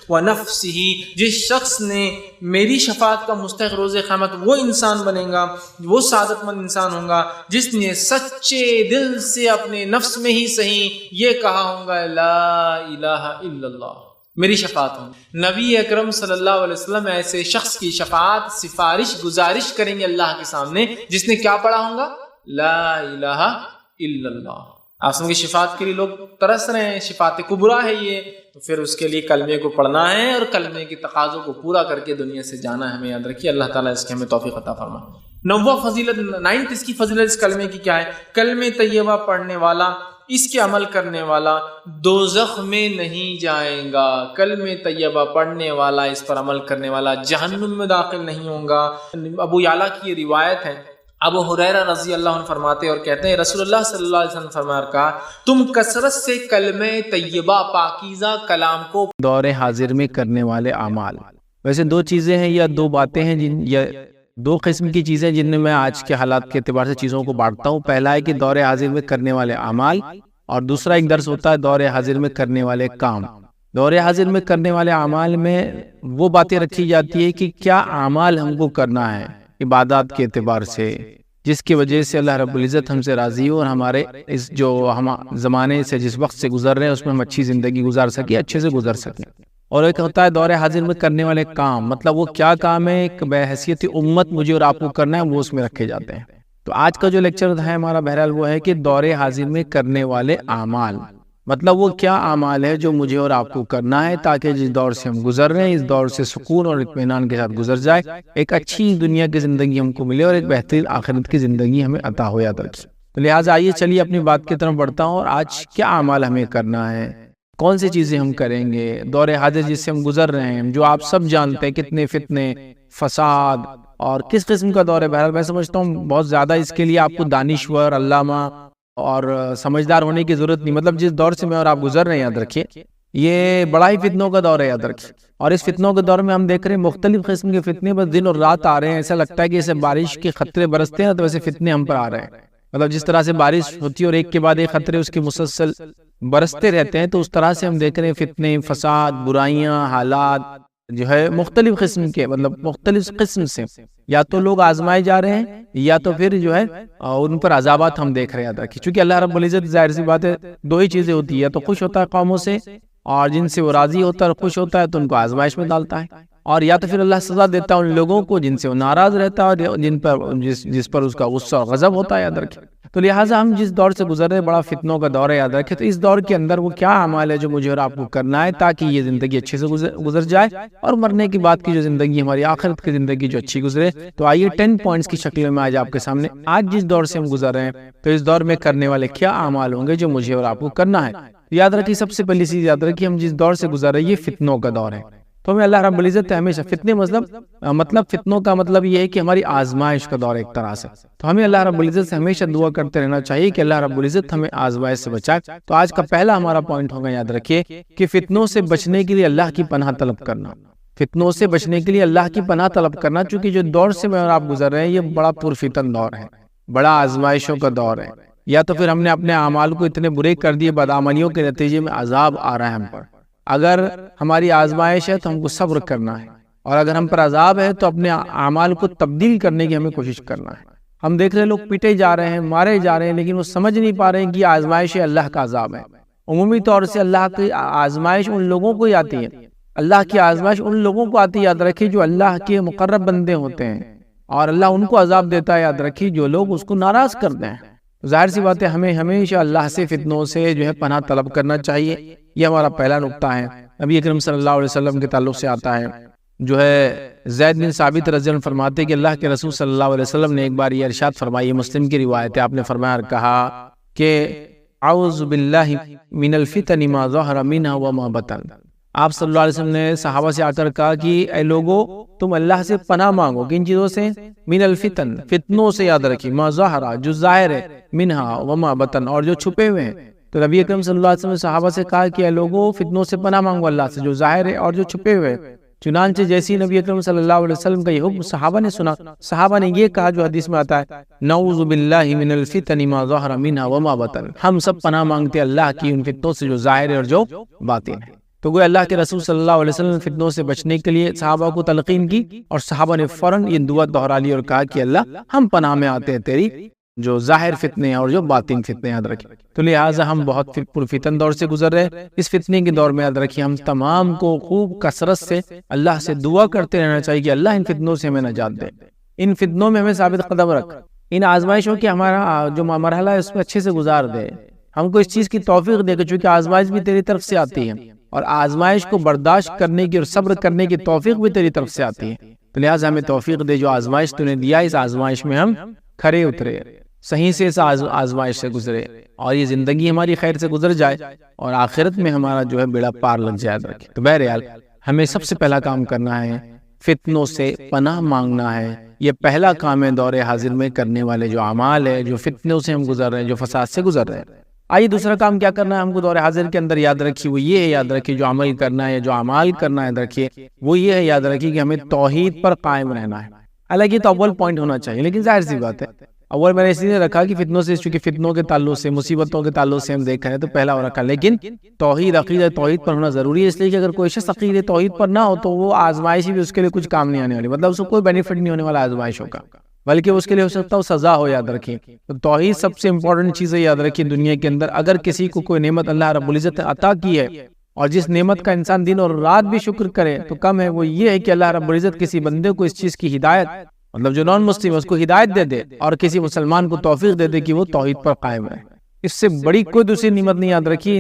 A: ونفسہ، جس شخص نے میری شفاعت کا مستحق روز قیامت وہ انسان بنے گا، وہ سعادت مند انسان ہوگا جس نے سچے دل سے اپنے نفس میں ہی صحیح یہ کہا ہوگا لا الہ الا اللہ، میری شفاعت ہوں۔ نبی اکرم صلی اللہ علیہ وسلم ایسے شخص کی شفاعت سفارش گزارش کریں گے اللہ کے سامنے جس نے کیا پڑھا ہوگا؟ لا الہ الا اللہ۔ آسم کی شفاعت کے لیے لوگ ترس رہے ہیں، شفاعت کبریٰ ہے یہ، تو پھر اس کے لیے کلمے کو پڑھنا ہے اور کلمے کے تقاضوں کو پورا کر کے دنیا سے جانا ہے، ہمیں یاد رکھیے۔ اللہ تعالیٰ اس کے ہمیں توفیق عطا فرمائے۔ 9واں فضیلت، 9 اس کی فضیلت اس کلمے کی کیا ہے؟ کلمہ طیبہ پڑھنے والا، اس کے عمل کرنے والا دوزخ میں نہیں جائے گا۔ کلمہ طیبہ پڑھنے والا، اس پر عمل کرنے والا جہنم میں داخل نہیں ہوگا۔ ابو یعلا کی یہ روایت ہے، ابو ہریرہ رضی اللہ عنہ فرماتے اور کہتے ہیں رسول اللہ صلی اللہ علیہ وسلم فرمایا کہا، تم کثرت سے کلمہ طیبہ پاکیزہ کلام کو
B: دور حاضر میں کرنے والے اعمال۔ ویسے دو چیزیں ہیں یا دو باتیں ہیں یا دو قسم کی چیزیں جن میں آج کے حالات کے اعتبار سے چیزوں کو بانٹتا ہوں۔ پہلا ہے کہ دور حاضر میں کرنے والے اعمال، اور دوسرا ایک درس ہوتا ہے دور حاضر میں کرنے والے کام۔ دور حاضر میں کرنے والے اعمال میں وہ باتیں رکھی جاتی ہے کہ کیا اعمال ہم کو کرنا ہے عبادات کے اعتبار سے، جس کی وجہ سے اللہ رب العزت ہم سے راضی ہو اور ہمارے اس جو ہم زمانے سے جس وقت سے گزر رہے ہیں اس میں ہم اچھی زندگی گزار سکیں، اچھے سے گزر سکیں۔ اور ایک ہوتا ہے دور حاضر میں کرنے والے کام، مطلب وہ کیا کام ہے ایک بحیثیت امت مجھے اور آپ کو کرنا ہے، وہ اس میں رکھے جاتے ہیں۔ تو آج کا جو لیکچر ہے ہمارا بہرحال وہ ہے کہ دور حاضر میں کرنے والے اعمال، مطلب وہ کیا اعمال ہے جو مجھے اور آپ کو کرنا ہے تاکہ جس دور سے ہم گزر رہے ہیں اس دور سے سکون اور اطمینان کے ساتھ گزر جائے، ایک اچھی دنیا کی زندگی ہم کو ملے اور ایک بہترین آخرت کی زندگی ہمیں عطا ہو یاد رکھیے۔ تو لہٰذا آئیے چلیے اپنی بات کی طرف بڑھتا ہوں، اور آج کیا اعمال ہمیں کرنا ہے، کون سی چیزیں ہم کریں گے دور حاضر جس سے ہم گزر رہے ہیں، جو آپ سب جانتے ہیں کتنے فتنے، فساد اور کس قسم کا دور ہے۔ بہرحال میں سمجھتا ہوں بہت زیادہ اس کے لیے آپ کو دانشور، علامہ اور سمجھدار ہونے کی ضرورت نہیں، مطلب جس دور سے میں اور آپ گزر رہے ہیں یاد رکھیے یہ بڑا ہی فتنوں کا دور ہے یاد رکھیے۔ اور اس فتنوں کے دور میں ہم دیکھ رہے ہیں مختلف قسم کے فتنے بس دن اور رات آ رہے ہیں، ایسا لگتا ہے کہ جیسے بارش کے خطرے برستے ہیں تو ویسے فتنے ہم پر آ رہے ہیں، مطلب جس طرح سے بارش ہوتی ہے اور ایک کے بعد ایک خطرے اس کے مسلسل برستے رہتے ہیں، تو اس طرح سے ہم دیکھ رہے ہیں فتنے، فساد، برائیاں، حالات جو ہے مختلف قسم کے، مطلب مختلف قسم سے یا تو لوگ آزمائے جا رہے ہیں یا تو پھر جو ہے ان پر عذابات ہم دیکھ رہے ہیں۔ چونکہ اللہ رب العزت ظاہر سی بات ہے دو ہی چیزیں ہوتی ہے، یا تو خوش ہوتا ہے قوموں سے اور جن سے وہ راضی ہوتا ہے اور خوش ہوتا ہے تو ان کو آزمائش میں ڈالتا ہے، اور یا تو پھر اللہ سزا دیتا ہے ان لوگوں کو جن سے وہ ناراض رہتا ہے اور جس پر اس کا غصہ اور غضب ہوتا ہے یاد رکھیں۔ تو لہٰذا ہم جس دور سے گزر رہے ہیں بڑا فتنوں کا دور ہے یاد رکھیں، تو اس دور کے اندر وہ کیا اعمال ہے جو مجھے اور آپ کو کرنا ہے تاکہ یہ زندگی اچھے سے گزر جائے اور مرنے کی بعد کی جو زندگی ہماری آخرت کی زندگی جو اچھی گزرے۔ تو آئیے 10 پوائنٹس کی شکل میں آج آپ کے سامنے آج جس دور سے ہم گزر رہے ہیں تو اس دور میں کرنے والے کیا اعمال ہوں گے جو مجھے اور آپ کو کرنا ہے۔ یاد رکھیے سب سے پہلی چیز یاد رکھیے ہم جس دور سے گزر رہے ہیں یہ فتنوں کا دور ہے، تو ہمیں اللہ رب العزت ہمیشہ فتنے مطلب فتنوں کا مطلب یہ ہے کہ ہماری آزمائش کا دور ایک طرح سے، تو ہمیں اللہ رب العزت سے ہمیشہ دعا کرتے رہنا چاہیے کہ اللہ رب العزت ہمیں آزمائش سے بچائے۔ تو آج کا پہلا ہمارا پوائنٹ ہوگا یاد رکھیے کہ فتنوں سے بچنے کے لیے اللہ کی پناہ طلب کرنا، فتنوں سے بچنے کے لیے اللہ کی پناہ طلب کرنا، چونکہ جو دور سے میں اور آپ گزر رہے ہیں یہ بڑا پرفتن دور ہے، بڑا آزمائشوں کا دور ہے، یا تو پھر ہم نے اپنے اعمال کو اتنے برے کر دیے بدعملیوں کے نتیجے میں عذاب آ رہا ہے ہم پر۔ اگر ہماری آزمائش ہے تو ہم کو صبر کرنا ہے، اور اگر ہم پر عذاب ہے تو اپنے اعمال کو تبدیل کرنے کی ہمیں کوشش کرنا ہے۔ ہم دیکھ رہے ہیں لوگ پیٹے جا رہے ہیں، مارے جا رہے ہیں، لیکن وہ سمجھ نہیں پا رہے ہیں کہ یہ آزمائش اللہ کا عذاب ہے۔ عمومی طور سے اللہ کی آزمائش ان لوگوں کو ہی آتی ہے، اللہ کی آزمائش ان لوگوں کو آتی ہے یاد رکھیے جو اللہ کے مقرب بندے ہوتے ہیں، اور اللہ ان کو عذاب دیتا ہے یاد رکھیے جو لوگ اس کو ناراض کرتے ہیں۔ ظاہر سی بات ہے ہمیں ہمیشہ اللہ سے فتنوں سے جو ہے پناہ طلب کرنا چاہیے، یہ ہمارا پہلا نقطہ ہے۔ نبی اکرم صلی اللہ علیہ وسلم کے تعلق سے آتا ہے، جو ہے زید بن ثابت رضی اللہ عنہ فرماتے کہ اللہ کے رسول صلی اللہ علیہ وسلم نے ایک بار یہ ارشاد فرمائی، مسلم کی روایت ہے، آپ نے فرمایا اور کہا کہ اعوذ باللہ من الفتن ما ظہر منها وما بطن۔ آپ صلی اللہ علیہ وسلم نے صحابہ سے آ کر کہا کہ اے لوگو تم اللہ سے پناہ مانگو، کن چیزوں سے؟ من الفتن، فتنوں سے یاد رکھیے، ما ظہر جو ظاہر ہے، منها وما بطن اور جو چھپے ہوئے ہیں۔ تو نبی اکرم صلی اللہ علیہ وسلم نے صحابہ سے کہا کہ اے لوگو فتنوں سے پناہ مانگو اللہ سے، جو ظاہر ہے اور جو چھپے ہوئے۔ چنانچہ جیسی نبی اکرم صلی اللہ علیہ وسلم کا یہ حکم صحابہ نے سنا، صحابہ نے یہ کہا جو حدیث میں آتا ہے نعوذ باللہ من الفتن ما ظہر منها وما بطن، ہم سب پناہ مانگتے اللہ کی ان فتنوں سے جو ظاہر ہے اور جو باطن ہے۔ تو گویا اللہ کے رسول صلی اللہ علیہ وسلم فتنوں سے بچنے کے لیے صحابہ کو تلقین کی، اور صحابہ نے فوراً یہ دعا دہرا لی اور کہا کہ اللہ ہم پناہ میں آتے ہیں تیری جو ظاہر فتنے اور جو باطن فتنے، یاد رکھیں۔ تو لہٰذا ہم بہت پرفتن دور سے گزر رہے ہیں، اس فتنے کے دور میں یاد رکھیں ہم تمام کو خوب کثرت سے اللہ سے دعا کرتے رہنا چاہیے کہ اللہ ان فتنوں سے ہمیں نجات دے، ان فتنوں میں ہمیں ثابت قدم رکھ، ان آزمائشوں کے ہمارا جو مرحلہ ہے اس میں اچھے سے گزار دے، ہم کو اس چیز کی توفیق دے کہ چونکہ آزمائش بھی تیری طرف سے آتی ہے اور آزمائش کو برداشت کرنے کی اور صبر کرنے کی توفیق بھی تیری طرف سے آتی ہے، تو لہٰذا ہمیں توفیق دے جو آزمائش تو نے دیا اس آزمائش میں ہم کھرے اترے، صحیح سے اس آزمائش سے گزرے اور یہ زندگی ہماری خیر سے گزر جائے اور آخرت میں ہمارا جو ہے بیڑا پار لگ جائے رکھے۔ تو بہرحال ہمیں سب سے پہلا کام کرنا ہے فتنوں سے پناہ مانگنا ہے، یہ پہلا کام ہے دور حاضر میں کرنے والے جو اعمال ہے، جو فتنوں سے ہم گزر رہے ہیں، جو فساد سے گزر رہے ہیں۔ آئیے دوسرا کام کیا کرنا ہے ہم کو دور حاضر کے اندر یاد رکھیے، وہ یہ ہے یاد رکھیے جو عمل کرنا ہے، جو اعمال کرنا ہے، یاد رکھیے وہ یہ ہے یاد رکھیے کہ ہمیں توحید پر قائم رہنا ہے۔ حالانکہ تو اول پوائنٹ ہونا چاہیے، لیکن ظاہر سی بات ہے اول میں نے اس لیے رکھا کہ فتنوں سے، چونکہ فتنوں کے تعلق سے، مصیبتوں کے تعلق سے ہم دیکھ رہے ہیں تو پہلا ہو رکھا، لیکن توحید عقیدہ توحید پر ہونا ضروری ہے، اس لیے کہ اگر کوئی شخص عقیدہ توحید پر نہ ہو تو وہ آزمائش بھی اس کے لیے کچھ کام نہیں آنے والی، مطلب اس کو کوئی بینیفٹ نہیں ہونے والا آزمائشوں کا، بلکہ اس کے لیے ہو سکتا ہے سزا ہو۔ یاد رکھیں تو توحید سب سے امپورٹنٹ چیز ہے، یاد رکھیں دنیا کے اندر اگر کسی کو کوئی نعمت اللہ رب العزت نے عطا کی ہے اور جس نعمت کا انسان دن اور رات بھی شکر کرے تو کم ہے، وہ یہ ہے کہ اللہ رب العزت کسی بندے کو اس چیز کی ہدایت، مطلب جو نان مسلم ہے اس کو ہدایت دے دے اور کسی مسلمان کو توفیق دے دے کہ وہ توحید پر قائم رہے۔ اس سے بڑی کوئی دوسری نعمت نہیں، یاد رکھیے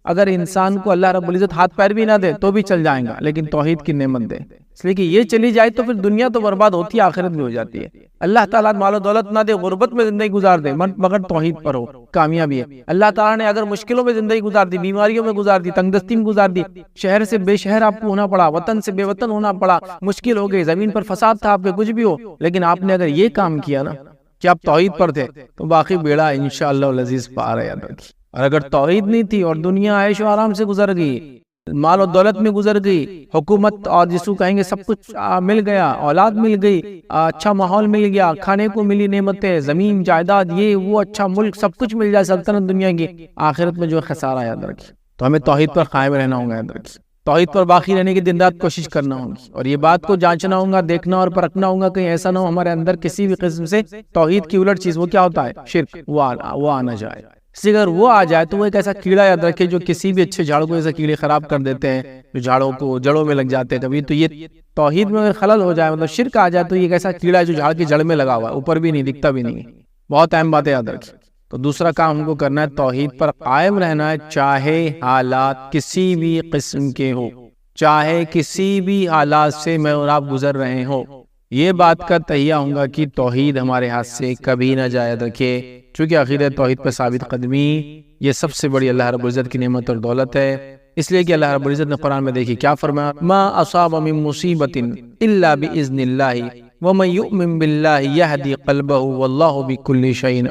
B: اگر انسان کو اللہ رب العزت ہاتھ پیر بھی نہ دے تو بھی چل جائیں گا، لیکن توحید کی نعمت دے، اس لیے کہ یہ چلی جائے تو پھر دنیا تو برباد ہوتی ہے، آخرت بھی ہو جاتی ہے۔ اللہ تعالیٰ مال و دولت نہ دے، غربت میں زندگی گزار دے، مگر توحید پر ہو، کامیابی ہے۔ اللہ تعالیٰ نے اگر مشکلوں میں زندگی گزار دی، بیماریوں میں گزار دی، تنگ دستی میں گزار دی، شہر سے بے شہر آپ کو ہونا پڑا، وطن سے بے وطن ہونا پڑا، مشکل ہو گئی، زمین پر فساد تھا آپ کے، کچھ بھی ہو، لیکن آپ نے اگر یہ کام کیا نا کہ آپ توحید پر تھے تو باقی بیڑا انشاءاللہ العزیز پار ہے، یاد رکھیے۔ اور اگر توحید نہیں تھی اور دنیا عیش و آرام سے گزر گئی، مال و دولت میں گزر گئی، حکومت اور جس کو کہیں گے سب کچھ مل گیا، اولاد مل گئی، اچھا ماحول مل گیا، کھانے کو ملی نعمتیں، زمین جائیداد، یہ وہ اچھا ملک، سب کچھ مل جائے، سلطنت دنیا کی، آخرت میں جو خسارہ، یاد رکھیے۔ تو ہمیں توحید پر قائم رہنا ہوگا، یاد رکھیے، توحید پر باقی رہنے کی دن رات کوشش کرنا ہوگی اور یہ بات کو جانچنا ہوگا، دیکھنا اور پرکھنا ہوگا کہیں ایسا نہ ہو ہمارے اندر کسی بھی قسم سے توحید کی الٹ چیز، وہ کیا ہوتا ہے شرک، وہ آنا جائے۔ اس لیے اگر وہ آ جائے تو وہ ایک ایسا کیڑا، یاد رکھے، جو کسی بھی اچھے جھاڑ کو ایسا کیڑے خراب کر دیتے ہیں، جو جھاڑوں کو جڑوں میں لگ جاتے ہیں کبھی، تو یہ توحید میں اگر خلل ہو جائے، مطلب شرک آ جائے، تو یہ ایک ایسا کیڑا ہے جو جھاڑ کی جڑ میں لگا ہوا ہے، اوپر بھی نہیں دکھتا بھی نہیں۔ بہت اہم بات ہے، یاد رکھیں۔ تو دوسرا کام ہم کو کرنا ہے توحید پر قائم رہنا ہے، چاہے حالات کسی بھی قسم کے ہو، چاہے کسی بھی حالات سے میں اور آپ گزر رہے ہوں، یہ بات کا تہیہ ہوں گا کہ توحید ہمارے ہاتھ سے کبھی نہ جائے۔ رکھے چونکہ عقیدہ توحید پر ثابت قدمی یہ سب سے بڑی اللہ رب العزت کی نعمت اور دولت ہے، اس لیے کہ اللہ رب العزت نے قرآن میں دیکھیے کیا فرمایا، ما اصاب من مصیبت الا باذن اللہ ومن یؤمن باللہ یہدی قلبہ واللہ بکل شیء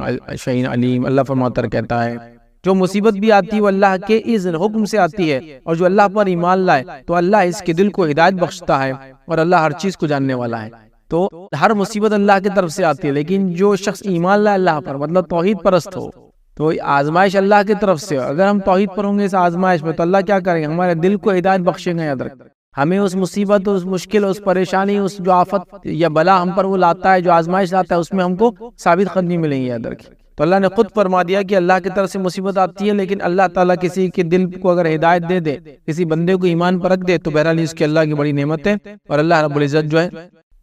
B: علیم۔ اللہ فرماتا کہتا ہے جو مصیبت بھی آتی ہے وہ اللہ کے اذن حکم سے آتی ہے، اور جو اللہ پر ایمان لائے تو اللہ اس کے دل کو ہدایت بخشتا ہے، اور اللہ ہر چیز کو جاننے والا ہے۔ تو ہر مصیبت اللہ کی طرف سے آتی ہے، لیکن جو شخص ایمان لائے اللہ پر، مطلب توحید پرست ہو، تو آزمائش اللہ کی طرف سے، اگر ہم توحید پر ہوں گے اس آزمائش میں تو اللہ کیا کریں گے، ہمارے دل کو ہدایت بخشیں گے۔ یاد رکھ ہمیں اس مصیبت، اس مشکل، اس پریشانی، اس جو آفت یا بلا ہم پر وہ لاتا ہے، جو آزمائش لاتا ہے، اس میں ہم کو ثابت قدمی ملیں گی۔ یاد رکھیں تو اللہ نے خود فرما دیا کہ اللہ کی طرف سے مصیبت آتی ہے، لیکن اللہ تعالیٰ کسی کے دل کو اگر ہدایت دے دے، کسی بندے کو ایمان پر رکھ دے تو بہرحال اس کے اللہ کی بڑی نعمت ہے، اور اللہ رب العزت جو ہے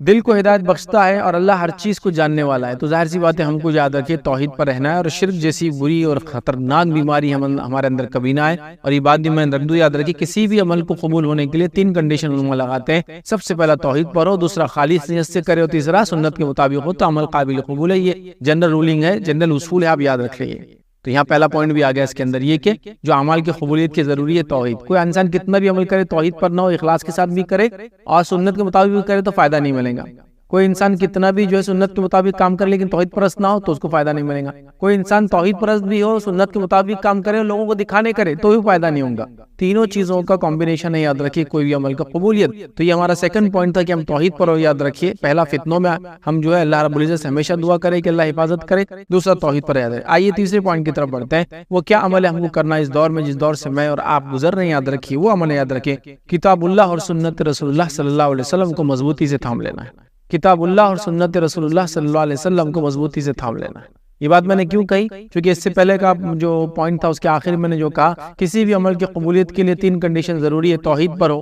B: دل کو ہدایت بخشتا ہے، اور اللہ ہر چیز کو جاننے والا ہے۔ تو ظاہر سی بات ہے ہم کو یاد رکھیے توحید پر رہنا ہے، اور شرک جیسی بری اور خطرناک بیماری ہمارے اندر کبھی نہ آئے۔ اور یہ بات بھی میں رکھ دوں، یاد رکھیے کسی بھی عمل کو قبول ہونے کے لیے 3 کنڈیشن علماء لگاتے ہیں، سب سے پہلا توحید پر ہو، دوسرا خالص نیت سے کرے، اور تیسرا سنت کے مطابق ہو تو عمل قابل قبول ہے۔ یہ جنرل رولنگ ہے، جنرل اصول ہے، آپ یاد رکھ لیجیے۔ تو یہاں پہلا پوائنٹ بھی آ گیا اس کے اندر، یہ کہ جو اعمال کی قبولیت کی ضروری ہے توحید۔ کوئی انسان کتنا بھی عمل کرے توحید پر نہ ہو، اخلاص کے ساتھ بھی کرے اور سنت کے مطابق بھی کرے تو فائدہ نہیں ملے گا۔ کوئی انسان کتنا بھی جو ہے سنت کے مطابق کام کرے لیکن توحید پرست نہ ہو تو اس کو فائدہ نہیں ملے گا۔ کوئی انسان توحید پرست بھی ہو، سنت کے مطابق کام کرے، لوگوں کو دکھانے کرے تو بھی فائدہ نہیں ہوگا۔ تینوں چیزوں کا کمبینیشن ہے، یاد رکھیے کوئی بھی عمل کا قبولیت۔ تو یہ ہمارا سیکنڈ پوائنٹ تھا کہ ہم توحید پر ہو، یاد رکھیے۔ پہلا فتنوں میں ہم جو ہے اللہ رب العزت سے ہمیشہ دعا کرے کہ اللہ حفاظت کرے، دوسرا توحید پر یاد رکھے۔ آئیے تیسرے پوائنٹ کی طرف بڑھتے ہیں، وہ کیا عمل ہے ہم کو کرنا اس دور میں، جس دور سے میں اور آپ گزر رہے ہیں۔ یاد رکھیے وہ عمل یاد رکھے، کتاب اللہ اور سنت رسول اللہ صلی اللہ علیہ وسلم کو مضبوطی سے تھام لینا ہے۔ کتاب اللہ اور سنت رسول اللہ صلی اللہ علیہ وسلم کو مضبوطی سے تھام لینا ہے۔ یہ بات میں نے کیوں کہی؟ کیونکہ اس سے پہلے کا جو پوائنٹ تھا اس کے آخر میں نے جو کہا کسی بھی عمل کی قبولیت کے لیے 3 کنڈیشن ضروری ہے، توحید پر ہو،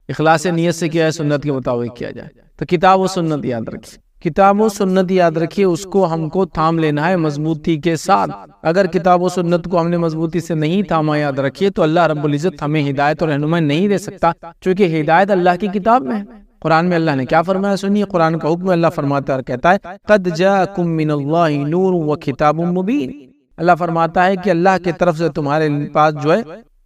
B: اخلاص نیت سے کیا ہے، سنت کے مطابق کیا جائے۔ تو کتاب و سنت یاد رکھیے، کتاب و سنت یاد رکھیے، اس کو ہم کو تھام لینا ہے مضبوطی کے ساتھ۔ اگر کتاب و سنت کو ہم نے مضبوطی سے نہیں تھاما یاد رکھیے تو اللہ رب العزت ہمیں ہدایت اور رہنمائی نہیں دے سکتا، چونکہ ہدایت اللہ کی کتاب میں ہے۔ قرآن میں اللہ نے کیا فرمایا سنیے، قرآن کا حکم اللہ فرماتا ہے اور کہتا ہے قد جاءکم من اللہ نور و کتاب مبین۔ اللہ فرماتا ہے کہ اللہ کی طرف سے تمہارے پاس جو ہے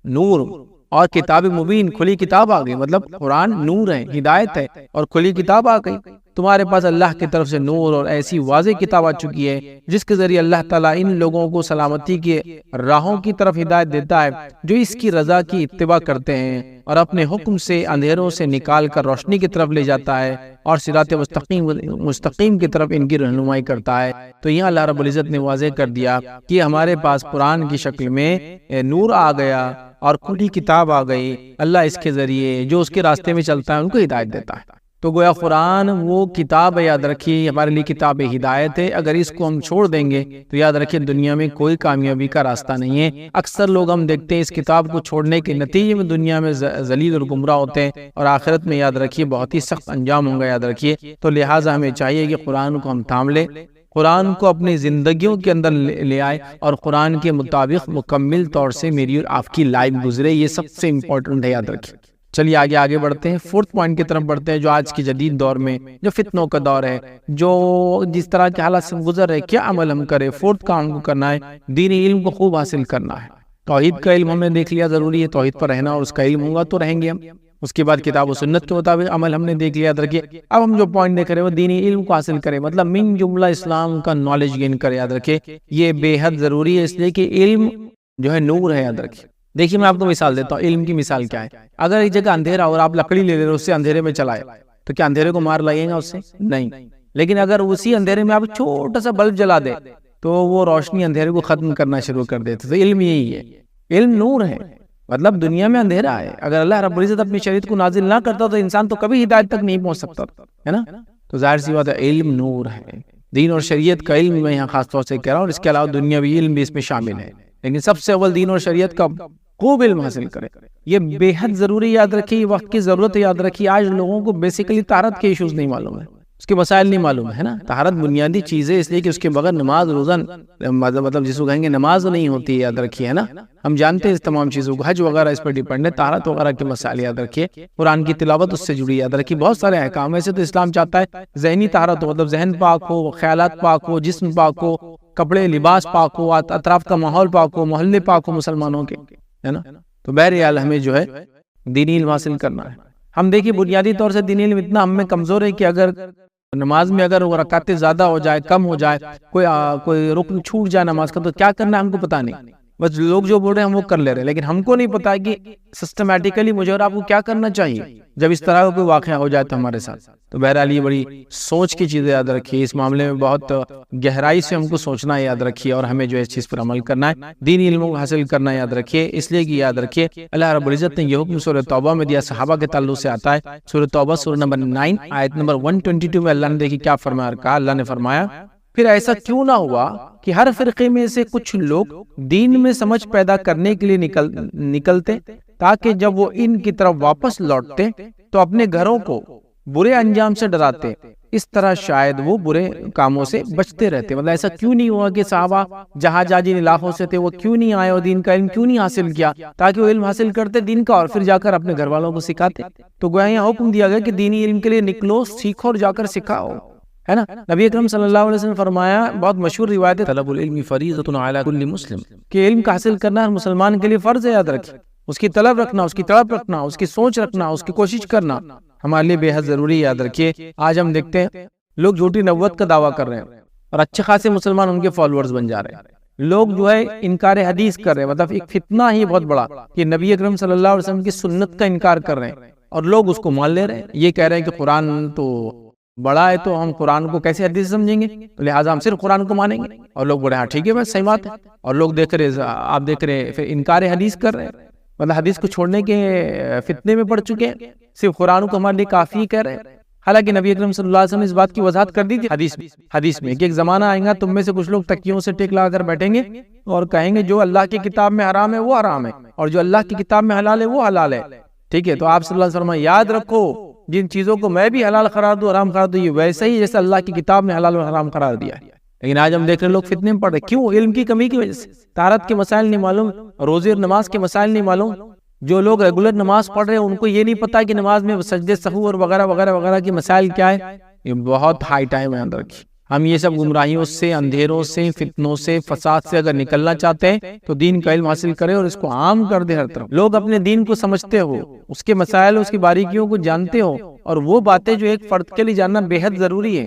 B: نور اور کتاب مبین، کھلی کتاب آ گئی، مطلب قرآن نور ہے، ہدایت ہے اور کھلی کتاب آ گئی۔ تمہارے پاس اللہ کی طرف سے نور اور ایسی واضح کتاب آ چکی ہے جس کے ذریعے اللہ تعالیٰ ان لوگوں کو سلامتی کے راہوں کی طرف ہدایت دیتا ہے جو اس کی رضا کی اتباع کرتے ہیں، اور اپنے حکم سے اندھیروں سے نکال کر روشنی کی طرف لے جاتا ہے اور صراط مستقیم کی طرف ان کی رہنمائی کرتا ہے۔ تو یہاں اللہ رب العزت نے واضح کر دیا کہ ہمارے پاس قرآن کی شکل میں نور آ گیا اور کھلی کتاب آ گئی، اللہ اس کے ذریعے جو اس کے راستے میں چلتا ہے ان کو ہدایت دیتا ہے۔ تو گویا قرآن وہ کتاب ہے، یاد رکھیے ہمارے لیے کتاب ہدایت ہے، اگر اس کو ہم چھوڑ دیں گے تو یاد رکھیے دنیا میں کوئی کامیابی کا راستہ نہیں ہے۔ اکثر لوگ ہم دیکھتے ہیں اس کتاب کو چھوڑنے کے نتیجے میں دنیا میں ذلیل اور گمراہ ہوتے ہیں، اور آخرت میں یاد رکھیے بہت ہی سخت انجام ہوں گا، یاد رکھیے۔ تو لہٰذا ہمیں چاہیے کہ قرآن کو ہم تھام لیں، قرآن کو اپنی زندگیوں کے اندر لے آئے اور قرآن کے مطابق مکمل طور سے میری اور آپ کی لائف گزرے، یہ سب سے امپورٹنٹ ہے، یاد رکھیے۔ چلیے آگے بڑھتے ہیں، فورتھ پوائنٹ کی طرف بڑھتے ہیں، جو آج کے جدید دور میں جو فتنوں کا دور ہے، جو جس طرح کے حالات سے گزر رہے، کیا عمل ہم کریں؟ فورتھ کام کو کرنا ہے، دینی علم کو خوب حاصل کرنا ہے۔ توحید کا علم ہم نے دیکھ لیا، ضروری ہے توحید پر رہنا، اور اس کا علم ہوگا تو رہیں گے ہم۔ اس کے بعد کتاب و سنت کے مطابق عمل ہم نے دیکھ لیا، یاد رکھیے۔ اب ہم جو پوائنٹ دیکھ رہے ہیں وہ دینی علم کو حاصل کریں، مطلب من جملہ اسلام کا نالج گین کریں، یاد رکھیے یہ بے حد ضروری ہے، اس لیے کہ علم جو ہے نور ہے، یاد رکھیے۔ دیکھیے میں آپ کو مثال دیتا ہوں، علم کی مثال کیا ہے؟ اگر ایک جگہ اندھیرا اور آپ لکڑی لے لے رہے اس سے اندھیرے میں چلائے تو کیا اندھیرے کو مار لائیں گا اس سے؟ نہیں۔ لیکن اگر اسی اندھیرے میں آپ چھوٹا سا بلب جلا دے تو وہ روشنی اندھیرے کو ختم کرنا شروع کر دیتے۔ تو علم یہی ہے، علم نور ہے، مطلب دنیا میں اندھیرا ہے، اگر اللہ رب العزت اپنی شریعت کو نازل نہ کرتا تو انسان تو کبھی ہدایت تک نہیں پہنچ سکتا، ہے نا؟ تو ظاہر سی بات ہے علم نور ہے، دین اور شریعت کا علم میں یہاں خاص طور سے کہہ رہا ہوں، اور اس کے علاوہ دنیاوی علم بھی اس میں شامل ہے، لیکن سب سے اول دین اور شریعت کا خوب علم حاصل کرے، یہ بے حد ضروری، یاد رکھیے یہ وقت کی ضرورت ہے، یاد رکھیے آج لوگوں کو بیسیکلی طہارت کے ایشوز نہیں معلوم ہے، اس کے مسائل نہیں معلوم ہے نا۔ طہارت بنیادی چیز ہے، اس لیے کہ اس کے بغیر نماز روزہ مطلب جس کو کہیں گے نماز نہیں ہوتی، یاد رکھیے، ہے نا۔ ہم جانتے ہیں اس تمام چیزوں کو، حج وغیرہ اس پر ڈیپینڈ ہے، طہارت وغیرہ کے مسائل یاد رکھیے، قرآن کی تلاوت اس سے جڑی، یاد رکھیے بہت سارے احکام۔ ویسے تو اسلام چاہتا ہے ذہنی طہارت ہو، مطلب ذہن پاک ہو، خیالات پاک ہو، جسم پاک ہو، کپڑے لباس پاک ہو، اطراف کا ماحول پاک ہو، محلے پاک ہو مسلمانوں کے، ہے نا۔ تو بہرحال ہمیں جو ہے دینی علم حاصل کرنا ہے۔ ہم دیکھیے بنیادی طور سے دینی علم اتنا ہم میں کمزور ہے کہ اگر نماز میں اگر وہ رکعتیں زیادہ ہو جائے، کم ہو جائے، کوئی رکن چھوٹ جائے نماز کا، تو کیا کرنا ہے ہم کو پتہ نہیں، بس لوگ جو بول رہے ہیں ہم وہ کر لے رہے ہیں، لیکن ہم کو نہیں پتا کہ سسٹمیٹیکلی مجھے اور آپ کو کیا کرنا چاہیے جب اس طرح کا کوئی واقعہ ہو جائے تو ہمارے ساتھ۔ تو بہرحال یہ بڑی سوچ کی چیزیں یاد رکھیے، اس معاملے میں بہت گہرائی سے ہم کو سوچنا ہے، یاد رکھیے، اور ہمیں جو اس چیز پر عمل کرنا ہے، دینی علموں کو حاصل کرنا ہے، یاد رکھیے، اس لیے کہ یاد رکھیے اللہ رب العزت نے یہ حکم سورہ توبہ میں دیا، صحابہ کے تعلق سے آتا ہے، سورہ توبہ سورہ نمبر 9 آیت نمبر 122 میں اللہ نے دیکھی کیا فرمایا، کہا اللہ نے فرمایا پھر ایسا کیوں نہ ہوا کہ ہر فرقے میں سے کچھ لوگ دین میں سمجھ پیدا کرنے کے لیے نکلتے تاکہ جب وہ ان کی طرف واپس لوٹتے تو اپنے گھروں کو برے انجام سے ڈراتے، اس طرح شاید وہ برے کاموں سے بچتے رہتے۔ مطلب ایسا کیوں نہیں ہوا کہ صحابہ جہاں جن علاقوں سے تھے وہ کیوں نہیں آئے اور دین کا علم کیوں نہیں حاصل کیا، تاکہ وہ علم حاصل کرتے دین کا اور پھر جا کر اپنے گھر والوں کو سکھاتے۔ تو گویا یہاں حکم دیا گیا کہ دینی علم کے لیے نکلو، سیکھو اور جا کر سکھاؤ، ہے نا۔ نبی اکرم صلی اللہ علیہ وسلم نے فرمایا، بہت مشہور روایت ہے، طلب العلم فریضۃ علی کل مسلم، کہ علم کا حاصل کرنا ہر مسلمان کے لیے فرض ہے، یاد رکھیں، اس کی طلب رکھنا، اس کی طلب رکھنا، اس کی سوچ رکھنا، اس کی کوشش کرنا ہمارے لیے بے حد ضروری ہے، یاد رکھیے۔ آج ہم دیکھتے ہیں لوگ جھوٹی نبوت کا دعویٰ کر رہے ہیں اور اچھے خاصے مسلمان ان کے فالوورز بن جا رہے ہیں، لوگ جو ہے انکار حدیث کر رہے ہیں، مطلب ایک فتنہ ہی بہت بڑا کہ نبی اکرم صلی اللہ علیہ وسلم کی سنت کا انکار کر رہے ہیں اور لوگ اس کو مان لے رہے ہیں، یہ کہہ رہے ہیں کہ قرآن تو بڑا ہے تو ہم قرآن کو کیسے حدیث سمجھیں گے، لہٰذا ہم صرف قرآن کو مانیں گے، اور لوگ بڑے ہاں ٹھیک ہے بس صحیح بات ہے، اور لوگ دیکھ رہے آپ دیکھ رہے پھر انکار حدیث کر رہے ہیں، مطلب حدیث کو چھوڑنے کے فتنے میں پڑ چکے ہیں، صرف قرآن کو ہمارے لیے کافی کہہ رہے ہیں۔ حالانکہ نبی اکرم صلی اللہ علیہ وسلم نے اس بات کی وضاحت کر دی تھی حدیث میں کہ ایک زمانہ آئے گا تم میں سے کچھ لوگ تکیوں سے ٹیک لگا کر بیٹھیں گے اور کہیں گے جو اللہ کی کتاب میں حرام ہے وہ حرام ہے اور جو اللہ کی کتاب میں حلال ہے وہ حلال ہے، ٹھیک ہے۔ تو آپ صلی اللہ علیہ وسلم یاد رکھو جن چیزوں کو میں بھی حلال قرار دوں حرام قرار دوں، یہ ویسے ہی جیسے اللہ کی کتاب نے حلال و حرام قرار دیا ہے۔ لیکن آج ہم دیکھ رہے ہیں لوگ فتنے میں پڑ رہے، کیوں؟ علم کی کمی کی وجہ سے۔ طہارت کے مسائل نہیں معلوم، روزے اور نماز کے مسائل نہیں معلوم۔ جو لوگ ریگولر نماز پڑھ رہے ہیں ان کو یہ نہیں پتا کہ نماز میں سجدے سہو اور وغیرہ وغیرہ وغیرہ کے مسائل کیا ہے۔ یہ بہت ہائی ٹائم ہے اندر کی۔ ہم یہ سب گمراہیوں سے، اندھیروں سے، فتنوں سے، فساد سے اگر نکلنا چاہتے ہیں تو دین کا علم حاصل کریں اور اس کو عام کر دیں ہر طرف۔ لوگ اپنے دین کو سمجھتے ہو، اس کے مسائل، اس کی باریکیوں کو جانتے ہو، اور وہ باتیں جو ایک فرد کے لیے جاننا بے حد ضروری ہے،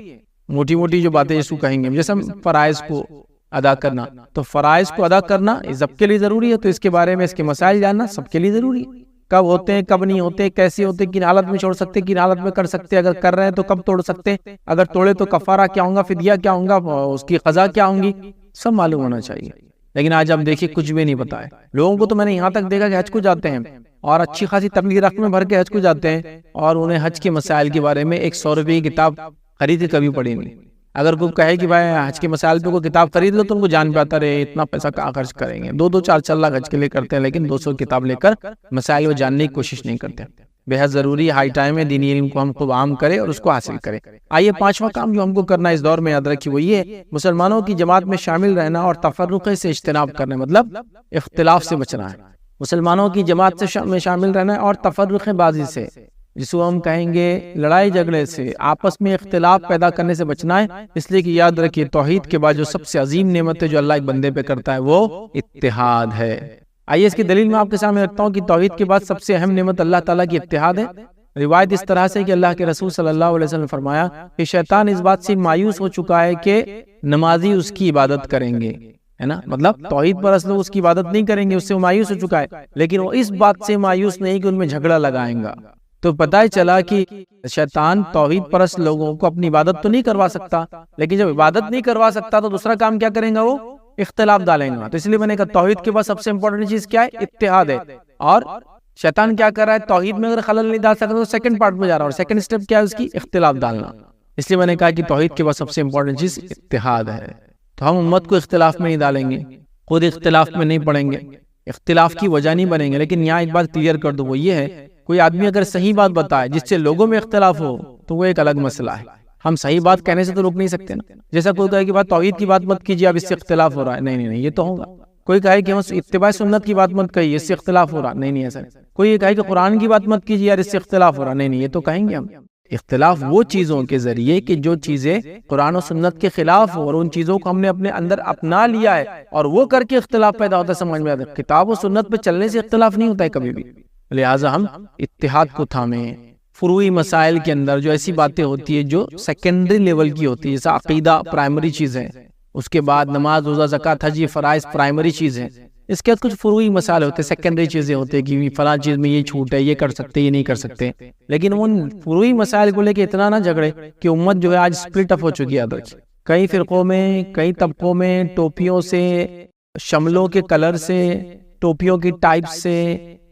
B: موٹی موٹی جو باتیں جس کو کہیں گے، جیسے فرائض کو ادا کرنا، تو فرائض کو ادا کرنا سب کے لیے ضروری ہے، تو اس کے بارے میں اس کے مسائل جاننا سب کے لیے ضروری ہے۔ کب ہوتے ہیں، کب نہیں ہوتے، کیسے ہوتے، کن حالت میں چھوڑ سکتے، کن حالت میں کر سکتے، اگر کر رہے ہیں تو کب توڑ سکتے، اگر توڑے تو کفارہ کیا ہوگا، فدیہ کیا ہوگا، اس کی قضا کیا ہوں گی، سب معلوم ہونا چاہیے۔ لیکن آج آپ دیکھیے کچھ بھی نہیں پتا ہے لوگوں کو۔ تو میں نے یہاں تک دیکھا کہ حج کو جاتے ہیں اور اچھی خاصی تبلیغ رقمیں بھر کے حج کو جاتے ہیں، اور انہیں حج کے مسائل کے بارے میں 100 روپے کی کتاب خرید کے کبھی پڑھی نہیں۔ اگر کوئی کہے کہ بھائی حج کے مسائل پہ کوئی کتاب خرید لو تو ان کو جان پہ آتا رہے اتنا پیسہ کہاں خرچ کریں گے، 2-2 4 لاکھ حج کے لیے کرتے ہیں، لیکن 200 کتاب لے کر مسائل کو جاننے کی کوشش نہیں کرتے۔ بے حد ضروری ہائی ٹائم ہے دینی علم کو ہم خوب عام کریں اور اس کو حاصل کریں۔ آئیے 5واں کام جو ہم کو کرنا ہے اس دور میں، یاد رکھیے، وہ یہ ہے مسلمانوں کی جماعت میں شامل رہنا اور تفرقے سے اجتناب کرنا، مطلب اختلاف سے بچنا ہے۔ مسلمانوں کی جماعت میں شامل رہنا ہے اور تفرقے بازی سے، جس کو ہم کہیں گے لڑائی جھگڑے سے، آپس میں اختلاف پیدا کرنے سے بچنا ہے۔ اس لیے کہ یاد رکھیے توحید کے بعد جو سب سے عظیم نعمت ہے جو اللہ ایک بندے پہ کرتا ہے وہ اتحاد ہے۔ آئیے اس کی دلیل میں آپ کے سامنے رکھتا ہوں کہ توحید کے بعد سب سے اہم نعمت اللہ تعالیٰ کی اتحاد ہے۔ روایت اس طرح سے کہ اللہ کے رسول صلی اللہ علیہ وسلم نے فرمایا کہ شیطان اس بات سے مایوس ہو چکا ہے کہ نمازی اس کی عبادت کریں گے، ہے نا، مطلب توحید پر اصل اس کی عبادت نہیں کریں گے، اس سے وہ مایوس ہو چکا ہے، لیکن وہ اس بات سے مایوس نہیں کہ ان میں جھگڑا لگائیں گا۔ تو پتہ ہی چلا کہ شیطان توحید پرست لوگوں کو اپنی عبادت تو نہیں کروا سکتا، لیکن جب عبادت نہیں کروا سکتا تو دوسرا کام کیا کریں گا، وہ اختلاف ڈالیں گا۔ تو اس لیے میں نے کہا توحید کے بعد سب سے امپورٹنٹ چیز کیا ہے، اتحاد ہے۔ اور شیطان کیا کر رہا ہے، توحید میں اگر خلل نہیں ڈال سکتا تو سیکنڈ پارٹ میں جا رہا ہے، اور سیکنڈ سٹیپ کیا ہے اس کی، اختلاف ڈالنا۔ اس لیے میں نے کہا کہ توحید کے بعد سب سے امپورٹنٹ چیز اتحاد ہے۔ تو ہم امت کو اختلاف میں نہیں ڈالیں گے، خود اختلاف میں نہیں پڑیں گے، اختلاف کی وجہ نہیں بنیں گے۔ لیکن یہاں ایک بات کلیئر کر دو، وہ یہ ہے کوئی آدمی اگر صحیح بات بتائے جس سے لوگوں میں اختلاف ہو تو وہ ایک الگ مسئلہ ہے۔ ہم صحیح بات کہنے سے تو روک نہیں سکتے نا، جیسا کوئی کہے کہ بات توحید کی بات مت کیجیے اب اس سے اختلاف ہو رہا ہے، نہیں نہیں یہ تو ہوگا۔ کوئی کہے کہ ہم اتباع سنت کی بات مت کہیے اس سے اختلاف ہو رہا، نہیں نہیں ایسا۔ کوئی یہ کہے کہ قرآن کی بات مت کیجیے یار اس سے اختلاف ہو رہا، نہیں نہیں یہ تو کہیں گے ہم۔ اختلاف وہ چیزوں کے ذریعے کہ جو چیزیں قرآن و سنت کے خلاف ہو اور ان چیزوں کو ہم نے اپنے اندر اپنا لیا ہے اور وہ کر کے اختلاف پیدا ہوتا ہے، سمجھ میں آتا ہے۔ کتاب و سنت پہ چلنے سے اختلاف نہیں ہوتا ہے کبھی بھی، لہٰذا ہم اتحاد کو تھامیں۔ فروعی مسائل کے اندر جو ایسی باتیں ہوتی ہے جو سیکنڈری لیول کی ہوتی ہے، جیسا عقیدہ پرائمری چیز ہے، اس کے بعد نماز، روزہ، زکوٰۃ، حج، یہ فرائض پرائمری چیز ہے۔ اس کے بعد کچھ فروعی مسائل ہوتے ہیں، سیکنڈری چیزیں ہوتی ہیں کہ فلاں چیز میں یہ چھوٹ ہے، یہ کر سکتے، یہ نہیں کر سکتے۔ لیکن ان فروعی مسائل کو لے کے اتنا نہ جھگڑے کہ امت جو ہے آج سپلٹ اپ ہو چکی ہے، کئی فرقوں میں، کئی طبقوں میں، ٹوپیوں سے، شملوں کے کلر سے، ٹوپیوں کی ٹائپ سے،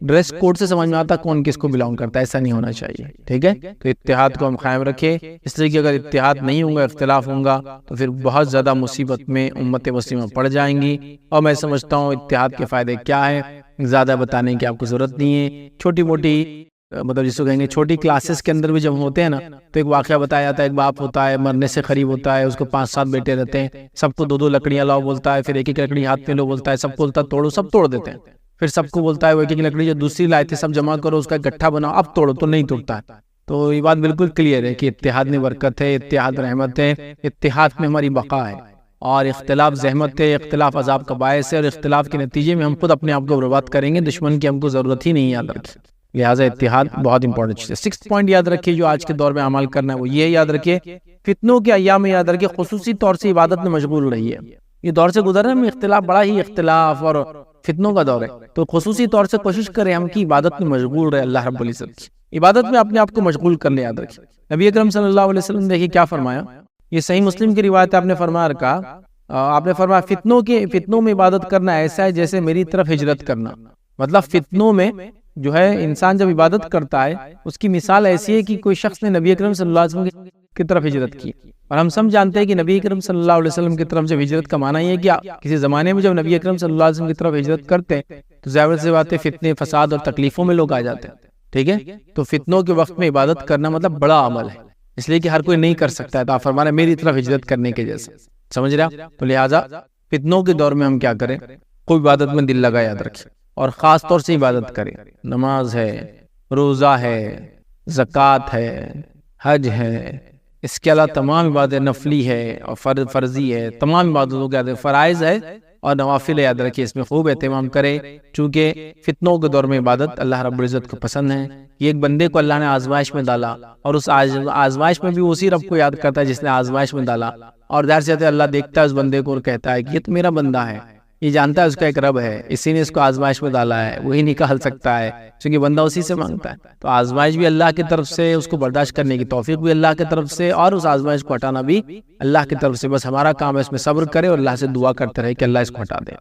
B: ڈریس کوڈ سے سمجھ میں آتا کون کس کو بلانگ کرتا ہے، ایسا نہیں ہونا چاہیے، ٹھیک ہے۔ تو اتحاد کو ہم قائم رکھیں، اس لیے کہ اگر اتحاد نہیں ہوگا، اختلاف ہوگا تو پھر بہت زیادہ مصیبت میں امت مسلمہ پڑ جائیں گی۔ اور میں سمجھتا ہوں اتحاد کے فائدے کیا ہے زیادہ بتانے کی آپ کو ضرورت نہیں ہے۔ چھوٹی موٹی مطلب جس کو کہیں گے چھوٹی کلاسز کے اندر بھی جب ہوتے ہیں نا تو ایک واقعہ بتایا جاتا ہے، ایک باپ ہوتا ہے مرنے سے قریب ہوتا ہے، اس کو 5-7 بیٹے رہتے ہیں، سب کو 2-2 لکڑیاں لاؤ بولتا ہے، پھر ایک ایک لکڑی ہاتھ میں لو بولتا ہے، سب کو بولتا ہے توڑو، سب توڑ دیتے ہیں۔ پھر سب کو بولتا ہے وہ ایک ایک لکڑی جو دوسری لائے تھے سب جمع کرو، اس کا گٹھا بناؤ، اب توڑو، تو نہیں توڑتا ہے۔ تو یہ بات بالکل کلیئر ہے کہ اتحاد میں برکت ہے، اتحاد رحمت ہے، اتحاد میں ہماری بقا ہے، اور اختلاف زحمت ہے، اختلاف عذاب کا باعث ہے، اور اختلاف کے نتیجے میں ہم خود اپنے آپ کو برباد کریں گے، دشمن کی ہم کو ضرورت ہی نہیں، یاد رکھیں۔ لہٰذا اتحاد بہت امپورٹنٹ چیز ہے۔ 6 پوائنٹ یاد رکھیے جو آج کے دور میں عمل کرنا ہے، وہ یہ یاد رکھیے فتنوں کے ایام میں یاد رکھیے خصوصی طور سے عبادت میں مشغول رہیے۔ یہ دور سے گزر رہے ہیں، اختلاف بڑا ہی اختلاف اور فتنوں کا دور ہے، تو خصوصی طور سے کوشش کریں ہم کی عبادت میں مشغول رہے، اللہ رب العزت کی عبادت میں اپنے آپ کو مشغول کر لیں، یاد رکھیں۔ نبی اکرم صلی اللہ علیہ وسلم دیکھیے کیا فرمایا، یہ صحیح مسلم کی روایت ہے، آپ نے فرمایا فتنوں میں عبادت کرنا ایسا ہے جیسے میری طرف ہجرت کرنا۔ مطلب فتنوں میں جو ہے انسان جب عبادت کرتا ہے اس کی مثال ایسی ہے کہ کوئی شخص نے نبی اکرم صلی اللہ علیہ وسلم کی طرف ہجرت کی، اور ہم سب جانتے ہیں کہ نبی اکرم صلی اللہ علیہ وسلم کی طرف جب ہجرت کا معنی یہ کیا، کسی زمانے میں جب نبی اکرم صلی اللہ علیہ وسلم کی طرف ہجرت کرتے ہیں تو ظاہر سی بات ہے فتنے، فساد اور تکلیفوں میں لوگ آ جاتے ہیں، ٹھیک ہے، تو فتنوں کے وقت میں عبادت کرنا مطلب بڑا عمل ہے، اس لیے کہ ہر کوئی نہیں کر سکتا ہے، تو آپ فرمانا میری طرف ہجرت کرنے کے جیسا، سمجھ رہے آپ؟ تو لہٰذا فتنوں کے دور میں ہم کیا کریں، کوئی عبادت میں دل لگا یاد رکھیں، اور خاص طور سے عبادت کریں، نماز ہے، روزہ ہے، زکوٰۃ ہے، حج ہے، اس کے علاوہ تمام عبادت نفلی ہے اور فرضی ہے، تمام عبادتوں کے فرائض ہے اور نوافل یاد رکھیے، اس میں خوب اہتمام کرے، چونکہ فتنوں کے دور میں عبادت اللہ رب العزت کو پسند ہے۔ یہ ایک بندے کو اللہ نے آزمائش میں ڈالا، اور اس آزمائش میں بھی اسی رب کو یاد کرتا ہے جس نے آزمائش میں ڈالا، اور ظاہر سی بات ہے اللہ دیکھتا ہے اس بندے کو اور کہتا ہے کہ یہ تو میرا بندہ ہے، یہ جانتا ہے اس کا ایک رب ہے، اسی نے اس کو آزمائش میں ڈالا ہے، وہی نکال سکتا ہے، کیونکہ بندہ اسی سے مانگتا ہے۔ تو آزمائش بھی اللہ کی طرف سے، اس کو برداشت کرنے کی توفیق بھی اللہ کی طرف سے، اور اس آزمائش کو ہٹانا بھی اللہ کی طرف سے، بس ہمارا کام ہے اس میں صبر کرے اور اللہ سے دعا کرتے رہے کہ اللہ اس کو ہٹا دے۔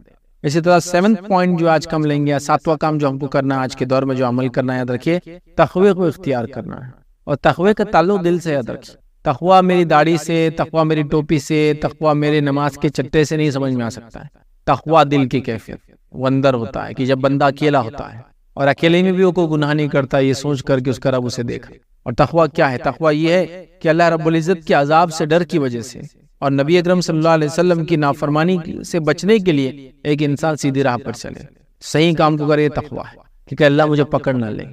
B: اسی طرح 7 پوائنٹ جو آج کم لیں گے، 7واں کام جو ہم کو کرنا ہے آج کے دور میں، جو عمل کرنا ہے، یاد رکھیے تقوی کو اختیار کرنا ہے، اور تقوی کا تعلق دل سے، یاد رکھیے تقوی میری داڑھی سے، تقوی میری ٹوپی سے، تقوی میرے نماز کے چٹے سے نہیں سمجھ میں آ سکتا ہے۔ تقوی دل کی کیفیت وہ اندر ہوتا ہے کہ جب بندہ اکیلا ہوتا ہے اور اکیلے میں بھی وہ کوئی گناہ نہیں کرتا، یہ سوچ کر کہ اس کا رب اسے دیکھا۔ اور تقوی کیا ہے؟ تقوی یہ ہے کہ اللہ رب العزت کے عذاب سے ڈر کی وجہ سے اور نبی اکرم صلی اللہ علیہ وسلم کی نافرمانی سے بچنے کے لیے ایک انسان سیدھی راہ پر چلے، صحیح کام کو کرے، یہ تقوی ہے، کیونکہ اللہ مجھے پکڑ نہ لے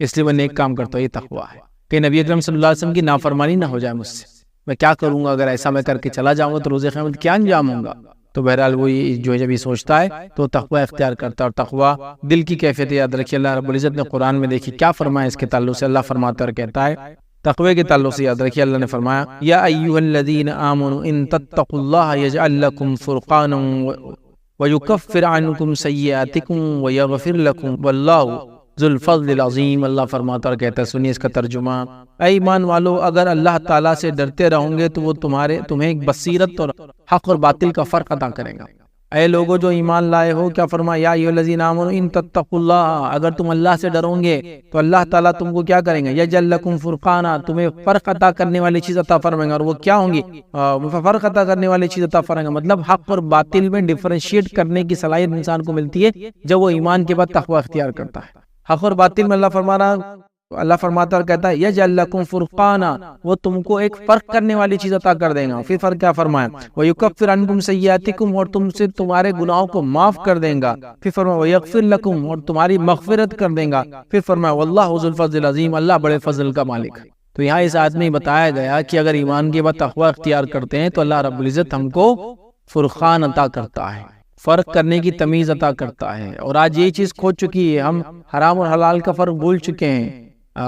B: اس لیے میں نیک کام کرتا ہوں، یہ تقوی ہے کہ نبی اکرم صلی اللہ علیہ وسلم کی نافرمانی نہ ہو جائے مجھ سے، میں کیا کروں گا اگر ایسا میں کر کے چلا جاؤں گا تو روز قیامت کیا انجام ہوں گا۔ تو بہرحال وہ جو جب یہ سوچتا ہے تو تقوی اختیار کرتا ہے، اور تقوی دل کی کیفیت یاد رکھیے۔ اللہ رب العزت نے قرآن میں دیکھی کیا فرمایا اس کے تعلق سے، اللہ فرماتا ہے اور کہتا ہے تقوی کے تعلق سے، یاد رکھیے اللہ نے فرمایا یا ایھا الذین آمنوا ان تتقوا اللہ یجعل لکم فرقانا ویکفر عنکم سیئاتکم ویغفر لکم واللہ ذو الفضل العظیم۔ اللہ فرماتا اور کہتا ہے، سنیے اس کا ترجمہ، اے ایمان والو اگر اللہ تعالیٰ سے ڈرتے رہو گے تو وہ تمہیں ایک بصیرت اور حق اور باطل کا فرق عطا کرے گا۔ اے لوگوں جو ایمان لائے ہو، کیا فرمایا، یا ایھا الذین آمنوا ان تتقوا اللہ، اگر تم اللہ سے ڈرو گے تو اللہ تعالیٰ تم کو کیا کریں گے، یجعل لکم فرقانا، تمہیں فرق عطا کرنے والی چیز عطا فرمائیں گے، اور وہ کیا ہوں گی، فرق عطا کرنے والی چیز عطا فرمائیں گے، مطلب حق اور باطل میں ڈیفرینشیٹ کرنے کی صلاحیت انسان کو ملتی ہے جب وہ ایمان کے بعد تقوی اختیار کرتا ہے۔ حق اور باطل میں اللہ فرماتا اور کہتا ہے یجعل لکم فرقانا، وہ تم کو ایک فرق کرنے والی چیز عطا کر دے گا۔ پھر فرق کیا فرمایا، ویکفر عنکم سیئاتکم، اور تم سے تمہارے گناہوں کو معاف کر دیں گا۔ پھر فرمایا ویغفر لکم، اور تمہاری مغفرت کر دیں گا۔ پھر فرمایا واللہ ذو الفضل العظیم، اللہ بڑے فضل کا مالک ہے۔ تو یہاں اس آیت میں بتایا گیا کہ اگر ایمان کے بعد تقوی اختیار کرتے ہیں تو اللہ رب العزت ہم کو فرقان عطا کرتا ہے، فرق کرنے کی تمیز عطا کرتا ہے۔ اور آج یہ چیز کھو چکی ہے، ہم حرام اور حلال کا فرق بھول چکے ہیں،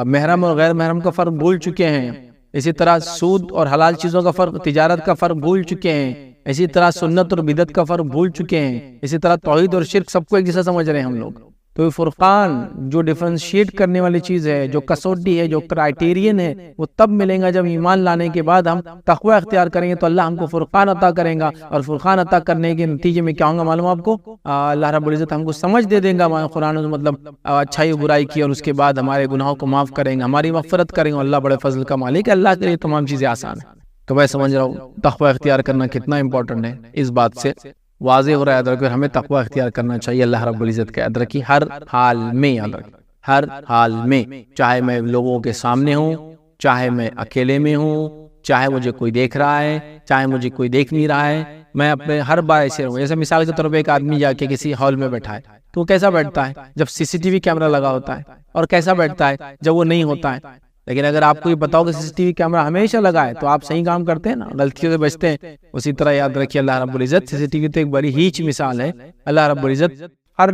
B: محرم اور غیر محرم کا فرق بھول چکے ہیں، اسی طرح سود اور حلال چیزوں کا فرق، تجارت کا فرق بھول چکے ہیں، اسی طرح سنت اور بدعت کا فرق بھول چکے ہیں، اسی طرح توحید اور شرک سب کو ایک جیسا سمجھ رہے ہیں ہم لوگ۔ تو فرقان جو ڈیفرنشیٹ کرنے والی چیز ہے، جو کسوٹی ہے، جو کرائٹیرین ہے، وہ تب ملیں گا جب ایمان لانے کے بعد ہم تقوی اختیار کریں گے تو اللہ ہم کو فرقان عطا کریں گا، اور فرقان عطا کرنے کے نتیجے میں کیا ہوگا معلوم آپ کو، اللہ رب العزت ہم کو سمجھ دے دیں گا قرآن میں، مطلب اچھائی و برائی کی، اور اس کے بعد ہمارے گناہوں کو معاف کریں گا، ہماری مغفرت کریں گے۔ اللہ بڑے فضل کا مالک ہے، اللہ کے لیے تمام چیزیں آسان ہیں۔ تو میں سمجھ رہا ہوں تقوی اختیار کرنا کتنا امپورٹنٹ ہے، اس بات سے واضح ہو رہا ہے کہ ہمیں تقوی اختیار کرنا چاہیے اللہ رب العزت کا، یاد رکھیے ہر حال میں، یاد رکھیے ہر حال میں، چاہے میں لوگوں کے سامنے ہوں، چاہے میں اکیلے میں ہوں، چاہے مجھے کوئی دیکھ رہا ہے، چاہے مجھے کوئی دیکھ نہیں رہا ہے، میں اپنے ہر بار ایسے رہوں۔ جیسے مثال کے طور پہ ایک آدمی جا کے کسی ہال میں بیٹھا ہے تو وہ کیسا بیٹھتا ہے جب CCTV کیمرہ لگا ہوتا ہے، اور کیسا بیٹھتا ہے جب وہ نہیں ہوتا ہے۔ لیکن اگر آپ کو یہ بتاؤ کہ CCTV کیمرہ ہمیشہ لگا ہے تو آپ صحیح کام کرتے ہیں نا، غلطیوں سے بچتے ہیں۔ اسی طرح یاد رکھیے اللہ رب العزت CCTV تو ایک بڑی ہیچ مثال ہے، اللہ رب العزت ہر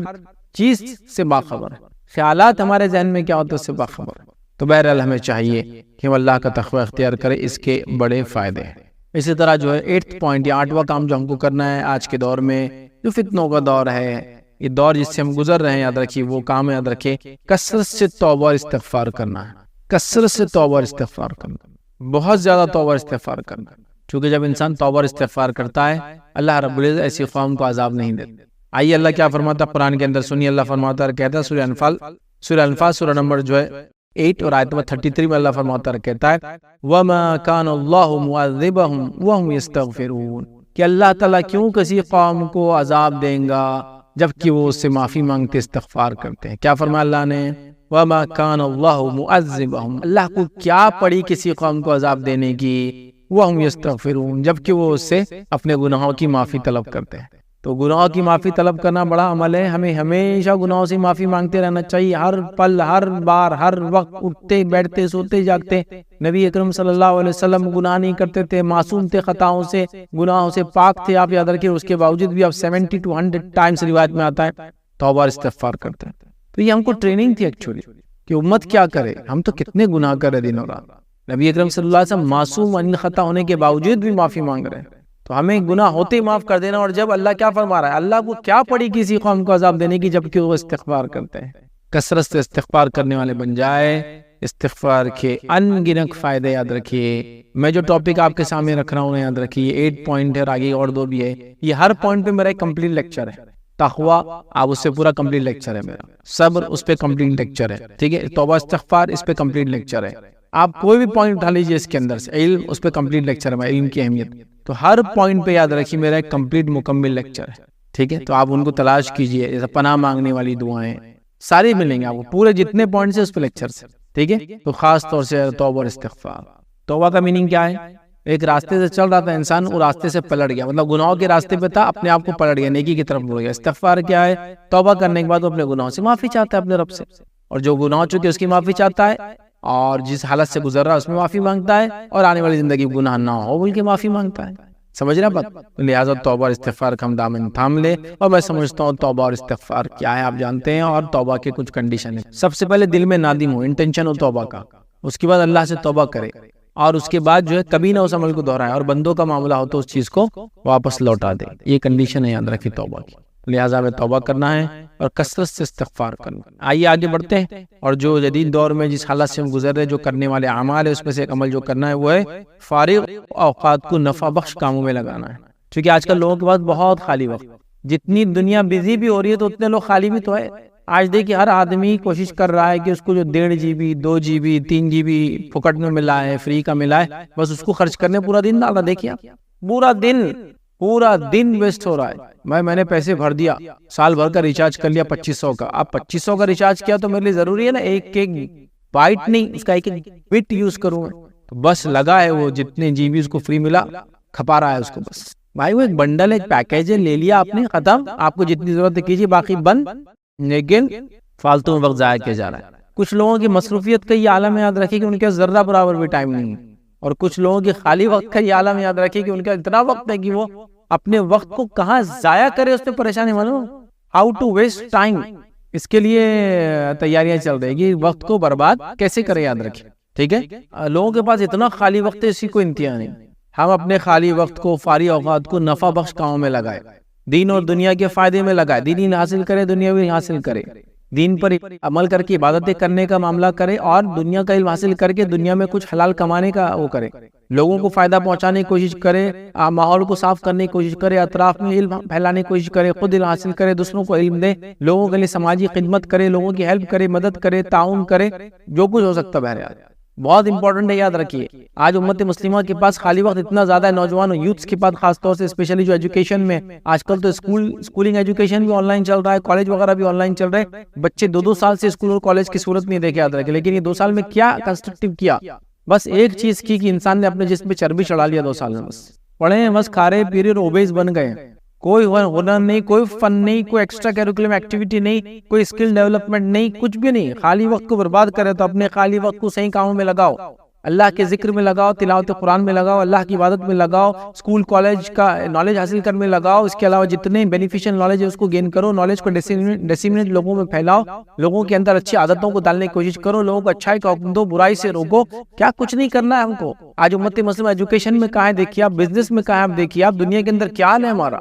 B: چیز سے باخبر ہے، خیالات ہمارے ذہن میں کیا ہوتا ہے اس سے باخبر ہے۔ تو بہرحال ہمیں چاہیے کہ ہم اللہ کا تقوی اختیار کریں، اس کے بڑے فائدے ہیں۔ اسی طرح جو ہے 8th پوائنٹ یا 8واں کام جو ہم کو کرنا ہے آج کے دور میں، جو فتنوں کا دور ہے، یہ دور جس سے ہم گزر رہے ہیں، یاد رکھیے وہ کام یاد رکھیے کثرت سے توبہ اور استغفار کرنا ہے، کثرت سے توبہ اور استغفار کرنا، بہت زیادہ توبہ اور استغفار کرنا، کیونکہ جب انسان توبہ اور استغفار کرتا ہے اللہ رب العزت ایسی قوم کو عذاب نہیں دیتا۔ آئیے اللہ کیا فرماتا ہے قرآن کے اندر، سنیے اللہ فرماتا ہے، کہتا ہے سورہ انفال سورہ نمبر جو ہے 8 اور آیت نمبر 33 میں اللہ فرماتا ہے، کہتا ہے وَمَا كَانَ اللَّهُ مُعَذِّبَهُمْ وَهُمْ يَسْتَغْفِرُونَ، کہ اللہ تعالیٰ کیوں کسی قوم کو عذاب دیں گا جبکہ وہ اس سے معافی مانگتے استغفار کرتے ہیں۔ کیا فرمایا اللہ نے، وما کان اللہ معذبہم، اللہ کو کیا پڑی کسی قوم کو عذاب دینے کی، وہم یستغفرون، جبکہ وہ اس سے اپنے گناہوں کی معافی طلب کرتے ہیں۔ تو گناہوں کی معافی طلب کرنا بڑا عمل ہے، ہمیں ہمیشہ گناہوں سے معافی مانگتے رہنا چاہیے، ہر پل، ہر بار، ہر وقت، اٹھتے بیٹھتے سوتے جاگتے۔ نبی اکرم صلی اللہ علیہ وسلم گناہ نہیں کرتے تھے، معصوم تھے، خطاؤں سے، گناہوں سے پاک تھے، آپ یاد رکھیے، اس کے باوجود بھی آپ 70 to 100 ٹائمز روایت میں آتا ہے توبہ اور استغفار کرتے ہیں۔ تو یہ ہم کو ٹریننگ تھی ایکچولی کہ امت کیا کرے، ہم تو کتنے گناہ کر رہے دن اور رات۔ نبی اکرم صلی اللہ علیہ وسلم معصوم ان خطا ہونے کے باوجود بھی معافی مانگ رہے ہیں، تو ہمیں گناہ ہوتے ہی معاف کر دینا۔ اور جب اللہ کیا فرما رہا ہے، اللہ کو کیا پڑی کسی قوم کو عذاب دینے کی، جبکہ وہ استغفار کرتے ہیں۔ کثرت سے استغفار کرنے والے بن جائے، استغفار کے ان گنت فائدے یاد رکھیے۔ میں جو ٹاپک آپ کے سامنے رکھ رہا ہوں یاد رکھیے، 8 پوائنٹ ہے اور آگے اور 2 بھی ہے، یہ ہر پوائنٹ پہ میرا ایک کمپلیٹ لیکچر ہے۔ تقوی آپ اس سے پورا کمپلیٹ لیکچر ہے میرا، صبر اس پہ کمپلیٹ لیکچر ہے، ٹھیک ہے، توبہ استغفار اس پہ کمپلیٹ لیکچر ہے۔ آپ کوئی بھی پوائنٹ اٹھا لیجئے اس کے اندر سے، علم اس پہ کمپلیٹ لیکچر ہے، علم کی اہمیت، تو ہر پوائنٹ پہ یاد رکھیے میرا ایک کمپلیٹ مکمل لیکچر ہے، ٹھیک ہے۔ تو آپ ان کو تلاش کیجئے، جیسے پناہ مانگنے والی دعائیں ساری ملیں گے آپ کو، پورے جتنے پوائنٹس ہیں اس پہ لیکچر سے، ٹھیک ہے۔ تو خاص طور سے توبہ اور استغفار۔ توبہ کا میننگ کیا ہے؟ ایک راستے سے چل رہا تھا انسان، وہ راستے سے پلٹ گیا، مطلب گناہوں کے راستے پہ تھا، اپنے آپ کو پلٹ گیا، نیکی کی طرف مڑ گیا۔ استغفار کیا ہے؟ توبہ کرنے کے بعد وہ اپنے گناہوں سے معافی چاہتا ہے اپنے رب سے، اور جو گناہ ہو چکے اس کی معافی چاہتا ہے، اور جس حالت سے گزر رہا ہے اس میں معافی مانگتا ہے، اور آنے والی زندگی میں گناہ نہ ہو بلکہ معافی مانگتا ہے۔ سمجھ رہے بات؟ لہٰذا توبہ اور استغفار کا ہم دامن تھام لے۔ اور میں سمجھتا ہوں توبہ اور استغفار کیا ہے آپ جانتے ہیں، اور توبہ کے کچھ کنڈیشن ہیں۔ سب سے پہلے دل میں نادم ہو، انٹینشن ہو توبہ کا، اس کے بعد اللہ سے توبہ کرے، اور اس کے بعد جو ہے کبھی نہ اس عمل کو دہرائے، اور بندوں کا معاملہ ہو تو اس چیز کو واپس لوٹا دے۔ یہ کنڈیشن ہے یاد رکھیں توبہ کی۔ لہٰذا ہمیں توبہ کرنا ہے اور کثرت سے استغفار کرنا۔ آئیے آگے بڑھتے ہیں، اور جو جدید دور میں جس حالت سے ہم گزر رہے، جو کرنے والے اعمال ہے، اس میں سے ایک عمل جو کرنا ہے وہ ہے فارغ اوقات کو نفع بخش کاموں میں لگانا ہے۔ کیونکہ آج کل لوگوں کے پاس بہت خالی وقت، جتنی دنیا بزی بھی ہو رہی ہے تو اتنے لوگ خالی بھی تو ہے۔ آج دیکھیے ہر آدمی کوشش کر رہا ہے کہ اس کو جو 1.5 GB 2 GB 3 GB پھکٹ میں ملا ہے، فری کا ملا ہے، بس اس کو خرچ کرنے پورا دن ڈالا۔ دیکھیے آپ پورا دن ویسٹ ہو رہا ہے۔ میں نے پیسے بھر دیا، سال بھر کا ریچارج کر لیا 2500 کا۔ آپ 2500 کا ریچارج کیا تو میرے لیے ضروری ہے نا ایک بائٹ نہیں، اس کا ایک بٹ یوز کروں میں، تو بس لگا ہے وہ جتنے GB اس کو فری ملا کھپا رہا ہے اس کو بس۔ بھائی وہ ایک بنڈل ایک پیکیج ہے، لے لیا آپ نے، ختم، آپ کو جتنی ضرورت ہے کیجیے، باقی بند، لیکن فالتو میں وقت ضائع کیا جا رہا ہے۔ کچھ لوگوں کی مصروفیت کا یہ عالم یاد رکھے کہ ان کے ذرہ برابر بھی ٹائم نہیں ہے، اور کچھ لوگوں کے خالی وقت کا یہ عالم یاد رکھے کہ ان کا اتنا وقت ہے کہ وہ اپنے وقت کو کہاں ضائع کرے، اس پہ پریشانی معلوم، ہاؤ ٹو ویسٹ ٹائم، اس کے لیے تیاریاں چل رہی کہ وقت کو برباد کیسے کرے، یاد رکھے، ٹھیک ہے۔ لوگوں کے پاس اتنا خالی وقت ہے، اسی کو انتہا نہیں۔ ہم اپنے خالی وقت کو، فارغ اوقات کو نفع بخش کاموں میں لگائے، دین اور دنیا کے فائدے میں لگائے، دین حاصل کرے، دنیا بھی حاصل کرے، دین پر عمل کر کے عبادتیں کرنے کا معاملہ کرے، اور دنیا کا علم حاصل کر کے دنیا میں کچھ حلال کمانے کا وہ کرے، لوگوں کو فائدہ پہنچانے کی کوشش کرے، ماحول کو صاف کرنے کی کوشش کرے، اطراف میں علم پھیلانے کی کوشش کرے، خود علم حاصل کرے، دوسروں کو علم دے، لوگوں کے لیے سماجی خدمت کرے، لوگوں کی ہیلپ کرے، مدد کرے، تعاون کرے، جو کچھ ہو سکتا ہے۔ بہرحال بہت امپورٹنٹ ہے، یاد رکھیے۔ آج امت مسلمہ کے پاس خالی وقت اتنا زیادہ ہے، نوجوانوں یوتھس کے پاس خاص طور سے، اسپیشلی جو ایجوکیشن میں، آج کل تو اسکولنگ ایجوکیشن بھی آن لائن چل رہا ہے، کالج وغیرہ بھی آن لائن چل رہے ہیں، بچے 2 سال سے اسکول اور کالج کی صورت نہیں دیکھے، یاد رکھے۔ لیکن یہ 2 سال میں کیا کنسٹرکٹیو کیا؟ بس ایک چیز کی کہ انسان نے اپنے جسم پہ چربی چڑھا لیا 2 سال میں، بس پڑھے بس کھا رہے پی رہے اور اوبیس بن گئے، کوئی ہنر نہیں، کوئی فن نہیں، کوئی ایکسٹرا کیریکولم ایکٹیویٹی نہیں، کوئی اسکل ڈیولپمنٹ نہیں، کچھ بھی نہیں، خالی وقت کو برباد کرے۔ تو اپنے خالی وقت کو صحیح کاموں میں لگاؤ، اللہ کے ذکر میں لگاؤ، تلاوت قرآن میں لگاؤ، اللہ کی عبادت میں لگاؤ، اسکول کالج کا نالج حاصل کرنے میں لگاؤ، اس کے علاوہ جتنے بینیفیشل نالج ہے اس کو گین کرو، نالج کو ڈیسیمنیٹ لوگوں میں پھیلاؤ، لوگوں کے اندر اچھی عادتوں کو ڈالنے کی کوشش کرو، لوگوں کو اچھائی کا حکم دو، برائی سے روکو۔ کیا کچھ نہیں کرنا ہے ہم کو؟ آج امت مسلمہ ایجوکیشن میں کہاں ہے دیکھیے آپ، بزنس میں کہاں ہے آپ دیکھیے آپ، دنیا کے اندر کیا حال ہے ہمارا۔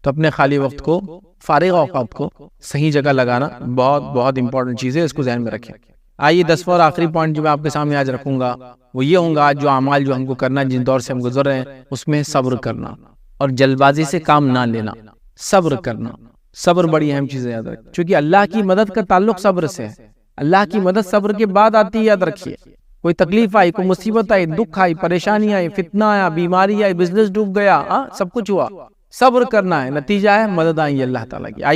B: تو اپنے خالی وقت کو، فارغ اوقات کو صحیح جگہ لگانا بہت امپورٹنٹ چیز ہے، اس کو ذہن میں رکھیں۔ آئیے 10واں اور آخری پوائنٹ جو میں آپ کے سامنے آج رکھوں گا وہ یہ ہوں گا، جو اعمال جو ہم کو کرنا ہے، جن دور سے ہم گزر رہے ہیں، اس میں صبر کرنا اور جلد بازی سے کام نہ لینا، صبر کرنا۔ صبر بڑی اہم چیز ہے، یاد رکھیں، چونکہ اللہ کی مدد کا تعلق صبر سے ہے۔ اللہ کی مدد صبر کے بعد آتی ہے، یاد رکھیے۔ کوئی تکلیف آئی، کوئی مصیبت آئی، دکھ آئی، پریشانی آئی، فتنہ آیا، بیماری آئی، بزنس ڈوب گیا، سب کچھ ہوا، صبر کرنا ہے، نتیجہ ہے مدد آئی اللہ تعالیٰ کی۔ آئیے